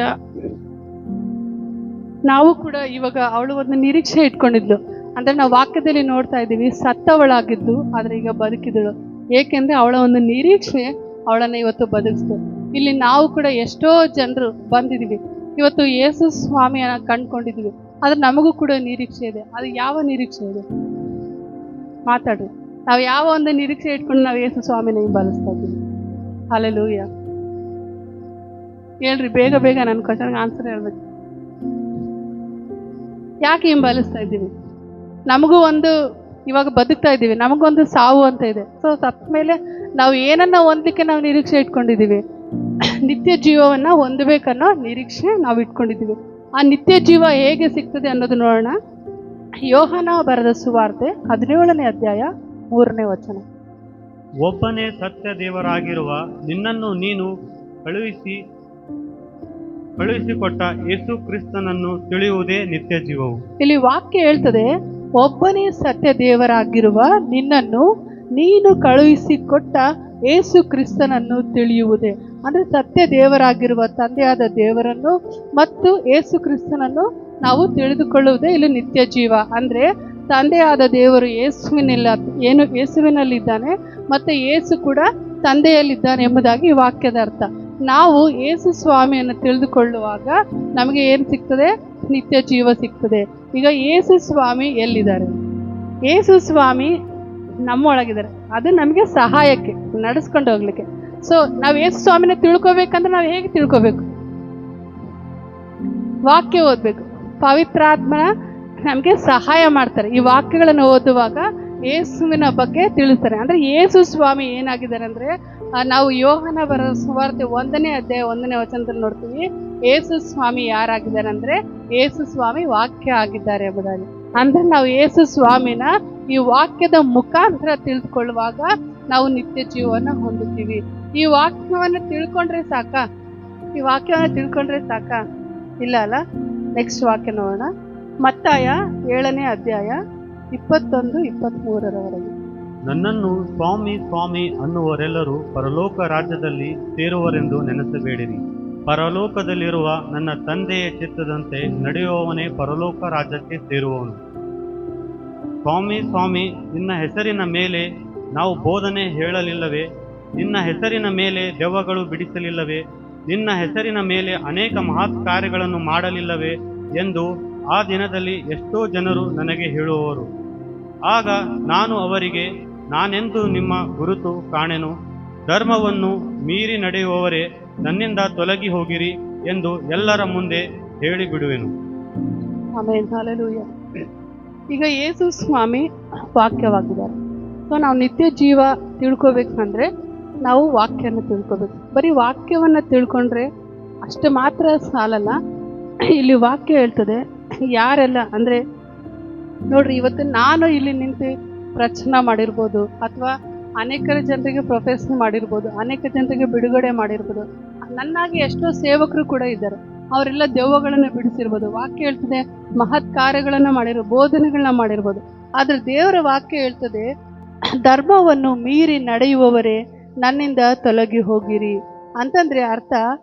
ನಾವು ಕೂಡ ಇವಾಗ ಅವಳು ಒಂದು ನಿರೀಕ್ಷೆ ಇಟ್ಕೊಂಡಿದ್ಲು. ಅಂದ್ರೆ ನಾವು ವಾಕ್ಯದಲ್ಲಿ ನೋಡ್ತಾ ಇದ್ದೀವಿ, ಸತ್ತವಳಾಗಿದ್ದು ಆದ್ರೆ ಈಗ ಬದುಕಿದಳು. ಏಕೆಂದ್ರೆ ಅವಳ ಒಂದು ನಿರೀಕ್ಷೆ ಅವಳನ್ನ ಇವತ್ತು ಬದುಕಿಸ್ತು. ಇಲ್ಲಿ ನಾವು ಕೂಡ ಎಷ್ಟೋ ಜನರು ಬಂದಿದ್ದೀವಿ, ಇವತ್ತು ಯೇಸು ಸ್ವಾಮಿಯನ್ನ ಕಂಡ್ಕೊಂಡಿದ್ದೀವಿ, ಆದ್ರೆ ನಮಗೂ ಕೂಡ ನಿರೀಕ್ಷೆ ಇದೆ. ಅದು ಯಾವ ನಿರೀಕ್ಷೆ ಇದೆ? ಮಾತಾಡ್ರಿ. ನಾವು ಯಾವ ಒಂದು ನಿರೀಕ್ಷೆ ಇಟ್ಕೊಂಡು ನಾವು ಯೇಸು ಸ್ವಾಮಿನ ಹಿಂಬಾಲಿಸ್ತಾ ಇದ್ದೀವಿ? ಹಲ್ಲೆಲೂಯ. ಹೇಳ್ರಿ, ಬೇಗ ಬೇಗ ನನ್ನ ಕ್ವಶನ್ಗೆ ಆನ್ಸರ್ ಹೇಳ್ಬೇಕು. ಯಾಕೆ ಹಿಂಬಾಲಿಸ್ತಾ ಇದ್ದೀವಿ? ನಮಗೂ ಒಂದು ಇವಾಗ ಬದುಕ್ತಾ ಇದ್ದೀವಿ, ನಮಗೊಂದು ಸಾವು ಅಂತ ಇದೆ. ಸೊ ಸತ್ತ ಮೇಲೆ ನಾವು ಏನನ್ನ ಹೊಂದಲಿಕ್ಕೆ ನಾವು ನಿರೀಕ್ಷೆ ಇಟ್ಕೊಂಡಿದ್ದೀವಿ, ನಿತ್ಯ ಜೀವವನ್ನು ಹೊಂದಬೇಕನ್ನೋ ನಿರೀಕ್ಷೆ ನಾವು ಇಟ್ಕೊಂಡಿದ್ದೀವಿ. ಆ ನಿತ್ಯ ಜೀವ ಹೇಗೆ ಸಿಗ್ತದೆ ಅನ್ನೋದು ನೋಡೋಣ. ಯೋಹಾನ ಬರೆದ ಸುವಾರ್ತೆ 17ನೇ ಅಧ್ಯಾಯ 3ನೇ ವಚನ. ಒಬ್ಬನೇ ಸತ್ಯ ದೇವರಾಗಿರುವ ನಿನ್ನನ್ನು ನೀನು ಕಳುಹಿಸಿಕೊಟ್ಟ ಯೇಸು ಕ್ರಿಸ್ತನನ್ನು ತಿಳಿಯುವುದೇ ನಿತ್ಯ ಜೀವವು. ಇಲ್ಲಿ ವಾಕ್ಯ ಹೇಳ್ತದೆ, ಒಬ್ಬನೇ ಸತ್ಯ ದೇವರಾಗಿರುವ ನಿನ್ನನ್ನು ನೀನು ಕಳುಹಿಸಿಕೊಟ್ಟ ಯೇಸು ಕ್ರಿಸ್ತನನ್ನು ತಿಳಿಯುವುದೇ. ಅಂದ್ರೆ ಸತ್ಯ ದೇವರಾಗಿರುವ ತಂದೆಯಾದ ದೇವರನ್ನು ಮತ್ತು ಯೇಸು ಕ್ರಿಸ್ತನನ್ನು ನಾವು ತಿಳಿದುಕೊಳ್ಳುವುದೇ ಇಲ್ಲಿ ನಿತ್ಯ ಜೀವ. ಅಂದ್ರೆ ತಂದೆಯಾದ ದೇವರು ಯೇಸುವಿನಲ್ಲಿದ್ದಾನೆ ಮತ್ತೆ ಯೇಸು ಕೂಡ ತಂದೆಯಲ್ಲಿದ್ದಾನೆ ಎಂಬುದಾಗಿ ಈ ವಾಕ್ಯದ ಅರ್ಥ. ನಾವು ಯೇಸು ಸ್ವಾಮಿಯನ್ನು ತಿಳಿದುಕೊಳ್ಳುವಾಗ ನಮಗೆ ಏನು ಸಿಗ್ತದೆ? ನಿತ್ಯ ಜೀವ ಸಿಗ್ತದೆ. ಈಗ ಯೇಸು ಸ್ವಾಮಿ ಎಲ್ಲಿದ್ದಾರೆ? ಯೇಸು ಸ್ವಾಮಿ ನಮ್ಮೊಳಗಿದ್ದಾರೆ. ಅದು ನಮಗೆ ಸಹಾಯಕ್ಕೆ ನಡೆಸ್ಕೊಂಡು ಹೋಗ್ಲಿಕ್ಕೆ. ಸೊ ನಾವು ಯೇಸು ಸ್ವಾಮಿನ ತಿಳ್ಕೊಬೇಕಂದ್ರೆ ನಾವು ಹೇಗೆ ತಿಳ್ಕೊಬೇಕು? ವಾಕ್ಯ ಓದ್ಬೇಕು. ಪವಿತ್ರಾತ್ಮನ ನಮಗೆ ಸಹಾಯ ಮಾಡ್ತಾರೆ. ಈ ವಾಕ್ಯಗಳನ್ನು ಓದುವಾಗ ಯೇಸುವಿನ ಬಗ್ಗೆ ತಿಳಿಸ್ತಾರೆ. ಅಂದ್ರೆ ಯೇಸು ಸ್ವಾಮಿ ಏನಾಗಿದ್ದಾರೆ ಅಂದ್ರೆ, ನಾವು ಯೋಹಾನ ಬರೆದ ಸುವಾರ್ತೆ 1ನೇ ಅಧ್ಯಾಯ 1ನೇ ವಚನದಲ್ಲಿ ನೋಡ್ತೀವಿ. ಯೇಸು ಸ್ವಾಮಿ ಯಾರಾಗಿದ್ದಾರೆ ಅಂದ್ರೆ, ಯೇಸು ಸ್ವಾಮಿ ವಾಕ್ಯ ಆಗಿದ್ದಾರೆ ಎಂಬುದಾಗಿ. ಅಂದ್ರೆ ನಾವು ಯೇಸು ಸ್ವಾಮಿನ ಈ ವಾಕ್ಯದ ಮುಖಾಂತರ ತಿಳಿದುಕೊಳ್ಳುವಾಗ ನಾವು ನಿತ್ಯ ಜೀವನ ಹೊಂದುತ್ತೀವಿ. ಈ ವಾಕ್ಯವನ್ನು ತಿಳ್ಕೊಂಡ್ರೆ ಸಾಕಾ? ಈ ವಾಕ್ಯವನ್ನು ತಿಳ್ಕೊಂಡ್ರೆ ಸಾಕಾ? ಇಲ್ಲ ಅಲ್ಲ. ನೆಕ್ಸ್ಟ್ ವಾಕ್ಯ ನೋಡೋಣ. ಮತ್ತಾಯ 7ನೇ ಅಧ್ಯಾಯ 21-23ರವರೆಗೆ. ನನ್ನನ್ನು ಸ್ವಾಮಿ ಸ್ವಾಮಿ ಅನ್ನುವರೆಲ್ಲರೂ ಪರಲೋಕ ರಾಜ್ಯದಲ್ಲಿ ಸೇರುವರೆಂದು ನೆನೆಸಬೇಡಿರಿ. ಪರಲೋಕದಲ್ಲಿರುವ ನನ್ನ ತಂದೆಯ ಚಿತ್ತದಂತೆ ನಡೆಯುವವನೇ ಪರಲೋಕ ರಾಜ್ಯಕ್ಕೆ ಸೇರುವವನು. ಸ್ವಾಮಿ ಸ್ವಾಮಿ, ನಿನ್ನ ಹೆಸರಿನ ಮೇಲೆ ನಾವು ಬೋಧನೆ ಹೇಳಲಿಲ್ಲವೇ? ನಿನ್ನ ಹೆಸರಿನ ಮೇಲೆ ದೆವ್ವಗಳು ಬಿಡಿಸಲಿಲ್ಲವೇ? ನಿನ್ನ ಹೆಸರಿನ ಮೇಲೆ ಅನೇಕ ಮಹತ್ ಕಾರ್ಯಗಳನ್ನು ಮಾಡಲಿಲ್ಲವೇ ಎಂದು ಆ ದಿನದಲ್ಲಿ ಎಷ್ಟೋ ಜನರು ನನಗೆ ಹೇಳುವವರು. ಆಗ ನಾನು ಅವರಿಗೆ, ನಾನೆಂದು ನಿಮ್ಮ ಗುರುತು ಕಾಣೆನು. ಧರ್ಮವನ್ನು ಮೀರಿ ನಡೆಯುವವರೇ, ನನ್ನಿಂದ ತೊಲಗಿ ಹೋಗಿರಿ ಎಂದು ಎಲ್ಲರ ಮುಂದೆ ಹೇಳಿಬಿಡುವೆನು. Amen, hallelujah. ಈಗ ಯೇಸು ಸ್ವಾಮಿ ವಾಕ್ಯವಾಗಿದ್ದಾರೆ. ಸೊ ನಾವು ನಿತ್ಯ ಜೀವ ತಿಳ್ಕೊಬೇಕಂದ್ರೆ ನಾವು ವಾಕ್ಯನ ತಿಳ್ಕೊಬೇಕು. ಬರೀ ವಾಕ್ಯವನ್ನು ತಿಳ್ಕೊಂಡ್ರೆ ಅಷ್ಟು ಮಾತ್ರ ಸಾಲಲ್ಲ. ಇಲ್ಲಿ ವಾಕ್ಯ ಹೇಳ್ತದೆ ಯಾರೆಲ್ಲ ಅಂದರೆ, ನೋಡ್ರಿ, ಇವತ್ತು ನಾನು ಇಲ್ಲಿ ನಿಂತು ಪ್ರಚನ ಮಾಡಿರ್ಬೋದು, ಅಥವಾ ಅನೇಕ ಜನರಿಗೆ ಪ್ರೊಫೆಷನ್ ಮಾಡಿರ್ಬೋದು, ಅನೇಕ ಜನರಿಗೆ ಬಿಡುಗಡೆ ಮಾಡಿರ್ಬೋದು. ನನ್ನಾಗಿ ಎಷ್ಟೋ ಸೇವಕರು ಕೂಡ ಇದ್ದಾರೆ, ಅವರೆಲ್ಲ ದೆವ್ವಗಳನ್ನು ಬಿಡಿಸಿರ್ಬೋದು. ವಾಕ್ಯ ಹೇಳ್ತದೆ ಮಹತ್ ಕಾರ್ಯಗಳನ್ನು ಮಾಡಿರ್ಬೋದು, ಬೋಧನೆಗಳನ್ನ ಮಾಡಿರ್ಬೋದು. ಆದರೆ ದೇವರ ವಾಕ್ಯ ಹೇಳ್ತದೆ, ಧರ್ಮವನ್ನು ಮೀರಿ ನಡೆಯುವವರೇ ನನ್ನಿಂದ ತೊಲಗಿ ಹೋಗಿರಿ ಅಂತಂದ್ರೆ ಅರ್ಥ.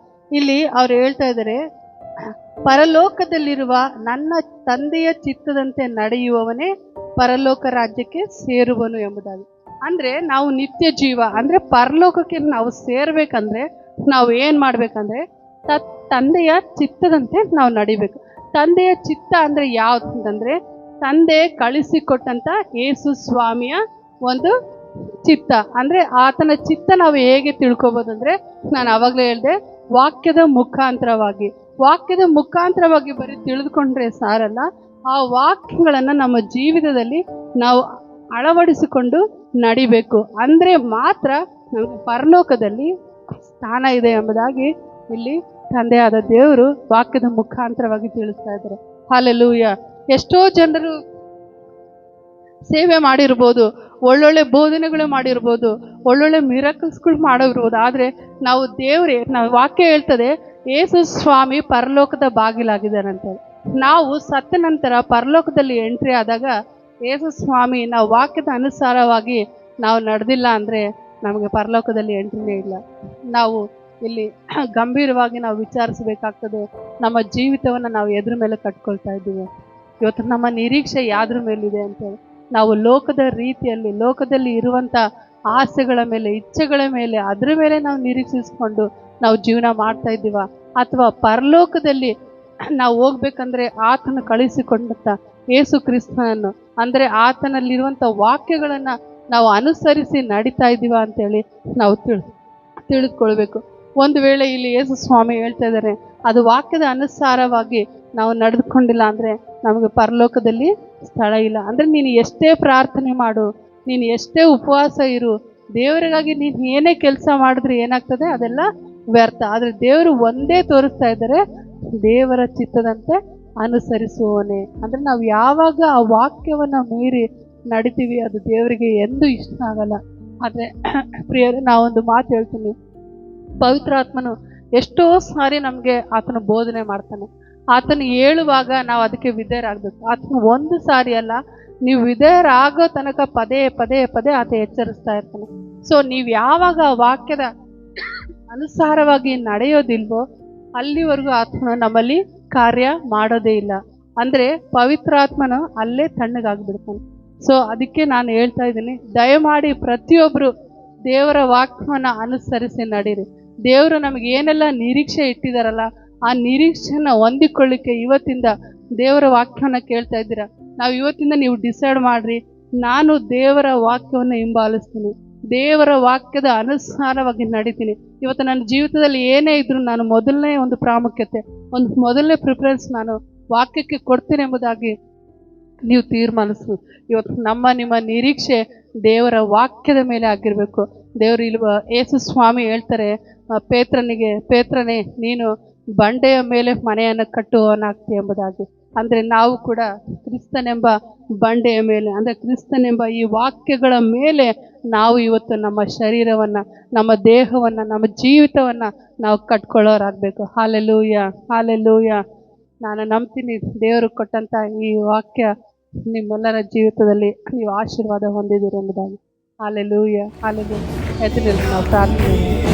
ಇಲ್ಲಿ ಅವ್ರು ಹೇಳ್ತಾ ಇದ್ದಾರೆ, ಪರಲೋಕದಲ್ಲಿರುವ ನನ್ನ ತಂದೆಯ ಚಿತ್ತದಂತೆ ನಡೆಯುವವನೇ ಪರಲೋಕ ರಾಜ್ಯಕ್ಕೆ ಸೇರುವನು ಎಂಬುದಾಗಿ. ಅಂದ್ರೆ ನಾವು ನಿತ್ಯ ಜೀವ ಅಂದ್ರೆ ಪರಲೋಕಕ್ಕೆ ನಾವು ಸೇರ್ಬೇಕಂದ್ರೆ ನಾವು ಏನ್ ಮಾಡ್ಬೇಕಂದ್ರೆ ತಂದೆಯ ಚಿತ್ತದಂತೆ ನಾವು ನಡಿಬೇಕು. ತಂದೆಯ ಚಿತ್ತ ಅಂದ್ರೆ ಯಾವ್ದಂದ್ರೆ, ತಂದೆ ಕಳಿಸಿಕೊಟ್ಟಂತ ಯೇಸು ಸ್ವಾಮಿಯ ಒಂದು ಚಿತ್ತ. ಅಂದ್ರೆ ಆತನ ಚಿತ್ತ ನಾವು ಹೇಗೆ ತಿಳ್ಕೊಬೋದಂದ್ರೆ, ನಾನು ಅವಾಗಲೇ ಹೇಳಿದೆ, ವಾಕ್ಯದ ಮುಖಾಂತರವಾಗಿ. ವಾಕ್ಯದ ಮುಖಾಂತರವಾಗಿ ಬರೀ ತಿಳಿದುಕೊಂಡ್ರೆ ಸಾರಲ್ಲ, ಆ ವಾಕ್ಯಗಳನ್ನು ನಮ್ಮ ಜೀವಿತದಲ್ಲಿ ನಾವು ಅಳವಡಿಸಿಕೊಂಡು ನಡಿಬೇಕು. ಅಂದ್ರೆ ಮಾತ್ರ ನಮಗೆ ಪರಲೋಕದಲ್ಲಿ ಸ್ಥಾನ ಇದೆ ಎಂಬುದಾಗಿ ಇಲ್ಲಿ ತಂದೆಯಾದ ದೇವರು ವಾಕ್ಯದ ಮುಖಾಂತರವಾಗಿ ತಿಳಿಸ್ತಾ ಇದ್ದಾರೆ. ಹಲ್ಲೆಲೂಯಾ. ಎಷ್ಟೋ ಜನರು ಸೇವೆ ಮಾಡಿರ್ಬೋದು, ಒಳ್ಳೊಳ್ಳೆ ಬೋಧನೆಗಳು ಮಾಡಿರ್ಬೋದು, ಒಳ್ಳೊಳ್ಳೆ ಮಿರಕಲ್ಸ್ಗಳು ಮಾಡಿರ್ಬೋದು. ಆದರೆ ನಾವು ವಾಕ್ಯ ಹೇಳ್ತದೆ ಯೇಸು ಸ್ವಾಮಿ ಪರಲೋಕದ ಬಾಗಿಲಾಗಿದ್ದಾರಂತೆ. ನಾವು ಸತ್ತ ನಂತರ ಪರಲೋಕದಲ್ಲಿ ಎಂಟ್ರಿ ಆದಾಗ ಯೇಸು ಸ್ವಾಮಿ ನಾವು ವಾಕ್ಯದ ಅನುಸಾರವಾಗಿ ನಾವು ನಡೆದಿಲ್ಲ ಅಂದರೆ ನಮಗೆ ಪರಲೋಕದಲ್ಲಿ ಎಂಟ್ರಿನೇ ಇಲ್ಲ. ನಾವು ಇಲ್ಲಿ ಗಂಭೀರವಾಗಿ ನಾವು ವಿಚಾರಿಸಬೇಕಾಗ್ತದೆ, ನಮ್ಮ ಜೀವಿತವನ್ನು ನಾವು ಎದ್ರ ಮೇಲೆ ಕಟ್ಕೊಳ್ತಾ ಇದ್ದೀವಿ. ಇವತ್ತು ನಮ್ಮ ನಿರೀಕ್ಷೆ ಯಾವ್ದ್ರ ಮೇಲಿದೆ ಅಂತೇಳಿ, ನಾವು ಲೋಕದ ರೀತಿಯಲ್ಲಿ ಲೋಕದಲ್ಲಿ ಇರುವಂಥ ಆಸೆಗಳ ಮೇಲೆ, ಇಚ್ಛೆಗಳ ಮೇಲೆ, ಅದ್ರ ಮೇಲೆ ನಾವು ನಿರೀಕ್ಷಿಸ್ಕೊಂಡು ನಾವು ಜೀವನ ಮಾಡ್ತಾ ಇದ್ದೀವ, ಅಥವಾ ಪರಲೋಕದಲ್ಲಿ ನಾವು ಹೋಗ್ಬೇಕಂದ್ರೆ ಆತನು ಕಳಿಸಿಕೊಂಡಂಥ ಯೇಸು ಕ್ರಿಸ್ತನನ್ನು ಅಂದರೆ ಆತನಲ್ಲಿರುವಂಥ ವಾಕ್ಯಗಳನ್ನು ನಾವು ಅನುಸರಿಸಿ ನಡೀತಾ ಇದ್ದೀವ ಅಂತೇಳಿ ನಾವು ತಿಳಿದುಕೊಳ್ಬೇಕು. ಒಂದು ವೇಳೆ ಇಲ್ಲಿ ಯೇಸು ಸ್ವಾಮಿ ಹೇಳ್ತಾ ಇದ್ದಾರೆ, ಅದು ವಾಕ್ಯದ ಅನುಸಾರವಾಗಿ ನಾವು ನಡೆದುಕೊಂಡಿಲ್ಲ ಅಂದರೆ ನಮಗೆ ಪರಲೋಕದಲ್ಲಿ ಸ್ಥಳ ಇಲ್ಲ. ಅಂದರೆ ನೀನು ಎಷ್ಟೇ ಪ್ರಾರ್ಥನೆ ಮಾಡು, ನೀನು ಎಷ್ಟೇ ಉಪವಾಸ ಇರು, ದೇವರಿಗಾಗಿ ನೀನು ಏನೇ ಕೆಲಸ ಮಾಡಿದ್ರೆ ಏನಾಗ್ತದೆ, ಅದೆಲ್ಲ ವ್ಯರ್ಥ. ಆದರೆ ದೇವರು ಒಂದೇ ತೋರಿಸ್ತಾ ಇದ್ದಾರೆ, ದೇವರ ಚಿತ್ತದಂತೆ ಅನುಸರಿಸುವವನೇ. ಅಂದರೆ ನಾವು ಯಾವಾಗ ಆ ವಾಕ್ಯವನ್ನು ಮೀರಿ ನಡಿತೀವಿ ಅದು ದೇವರಿಗೆ ಎಂದೂ ಇಷ್ಟ ಆಗಲ್ಲ. ಆದರೆ ಪ್ರಿಯರೇ, ನಾವೊಂದು ಮಾತು ಹೇಳ್ತೀನಿ, ಪವಿತ್ರಾತ್ಮನು ಎಷ್ಟೋ ಸಾರಿ ನಮಗೆ ಆತನ ಬೋಧನೆ ಮಾಡ್ತಾನೆ. ಆತನು ಹೇಳುವಾಗ ನಾವು ಅದಕ್ಕೆ ವಿಧೇಯರಾಗಬೇಕು. ಆತನು ಒಂದು ಸಾರಿ ಅಲ್ಲ, ನೀವು ವಿಧೇಯರಾಗೋ ತನಕ ಪದೇ ಪದೇ ಪದೇ ಆತ ಎಚ್ಚರಿಸ್ತಾ ಇರ್ತಾನೆ. ಸೊ ನೀವು ಯಾವಾಗ ಆ ವಾಕ್ಯದ ಅನುಸಾರವಾಗಿ ನಡೆಯೋದಿಲ್ವೋ ಅಲ್ಲಿವರೆಗೂ ಆತ್ಮನು ನಮ್ಮಲ್ಲಿ ಕಾರ್ಯ ಮಾಡೋದೇ ಇಲ್ಲ. ಅಂದರೆ ಪವಿತ್ರಾತ್ಮನು ಅಲ್ಲೇ ತಣ್ಣಗಾಗ್ಬಿಡ್ತಾನೆ. ಸೊ ಅದಕ್ಕೆ ನಾನು ಹೇಳ್ತಾ ಇದ್ದೀನಿ, ದಯಮಾಡಿ ಪ್ರತಿಯೊಬ್ಬರು ದೇವರ ವಾಕ್ಯವನ್ನು ಅನುಸರಿಸಿ ನಡೀರಿ. ದೇವರು ನಮಗೆ ಏನೆಲ್ಲ ನಿರೀಕ್ಷೆ ಇಟ್ಟಿದಾರಲ್ಲ, ಆ ನಿರೀಕ್ಷೆನ ಹೊಂದಿಕೊಳ್ಳಿಕ್ಕೆ ಇವತ್ತಿಂದ ದೇವರ ವಾಕ್ಯವನ್ನು ಕೇಳ್ತಾ ಇದ್ದೀರಾ. ನಾವು ಇವತ್ತಿಂದ ನೀವು ಡಿಸೈಡ್ ಮಾಡಿರಿ, ನಾನು ದೇವರ ವಾಕ್ಯವನ್ನು ಹಿಂಬಾಲಿಸ್ತೀನಿ, ದೇವರ ವಾಕ್ಯದ ಅನುಸಾರವಾಗಿ ನಡೀತೀನಿ. ಇವತ್ತು ನನ್ನ ಜೀವಿತದಲ್ಲಿ ಏನೇ ಇದ್ರೂ ನಾನು ಮೊದಲನೇ ಒಂದು ಪ್ರಾಮುಖ್ಯತೆ, ಮೊದಲನೇ ಪ್ರಿಫರೆನ್ಸ್ ನಾನು ವಾಕ್ಯಕ್ಕೆ ಕೊಡ್ತೀನಿ ಎಂಬುದಾಗಿ ನೀವು ತೀರ್ಮಾನಿಸು. ಇವತ್ತು ನಿಮ್ಮ ನಿರೀಕ್ಷೆ ದೇವರ ವಾಕ್ಯದ ಮೇಲೆ ಆಗಿರಬೇಕು. ದೇವರು ಇಲ್ಲಿ ಯೇಸು ಸ್ವಾಮಿ ಹೇಳ್ತಾರೆ ಪೇತ್ರನೇ ನೀನು ಬಂಡೆಯ ಮೇಲೆ ಮನೆಯನ್ನು ಕಟ್ಟುವವನಾಗ್ತಿ ಎಂಬುದಾಗಿ. ಅಂದರೆ ನಾವು ಕೂಡ ಕ್ರಿಸ್ತನೆಂಬ ಬಂಡೆಯ ಮೇಲೆ, ಅಂದರೆ ಕ್ರಿಸ್ತನೆಂಬ ಈ ವಾಕ್ಯಗಳ ಮೇಲೆ ನಾವು ಇವತ್ತು ನಮ್ಮ ಶರೀರವನ್ನು, ನಮ್ಮ ದೇಹವನ್ನು, ನಮ್ಮ ಜೀವಿತವನ್ನು ನಾವು ಕಟ್ಕೊಳ್ಳೋರಾಗಬೇಕು. Hallelujah, hallelujah. ನಾನು ನಂಬ್ತೀನಿ ದೇವರು ಕೊಟ್ಟಂಥ ಈ ವಾಕ್ಯ ನಿಮ್ಮೆಲ್ಲರ ಜೀವಿತದಲ್ಲಿ ನೀವು ಆಶೀರ್ವಾದ ಹೊಂದಿದ್ದೀರಿ ಎಂಬುದಾಗಿ. Hallelujah, hallelujah. ಎದ್ದು ನಿಲ್ಲಿ, ನಾವು ಪ್ರಾರ್ಥನೆ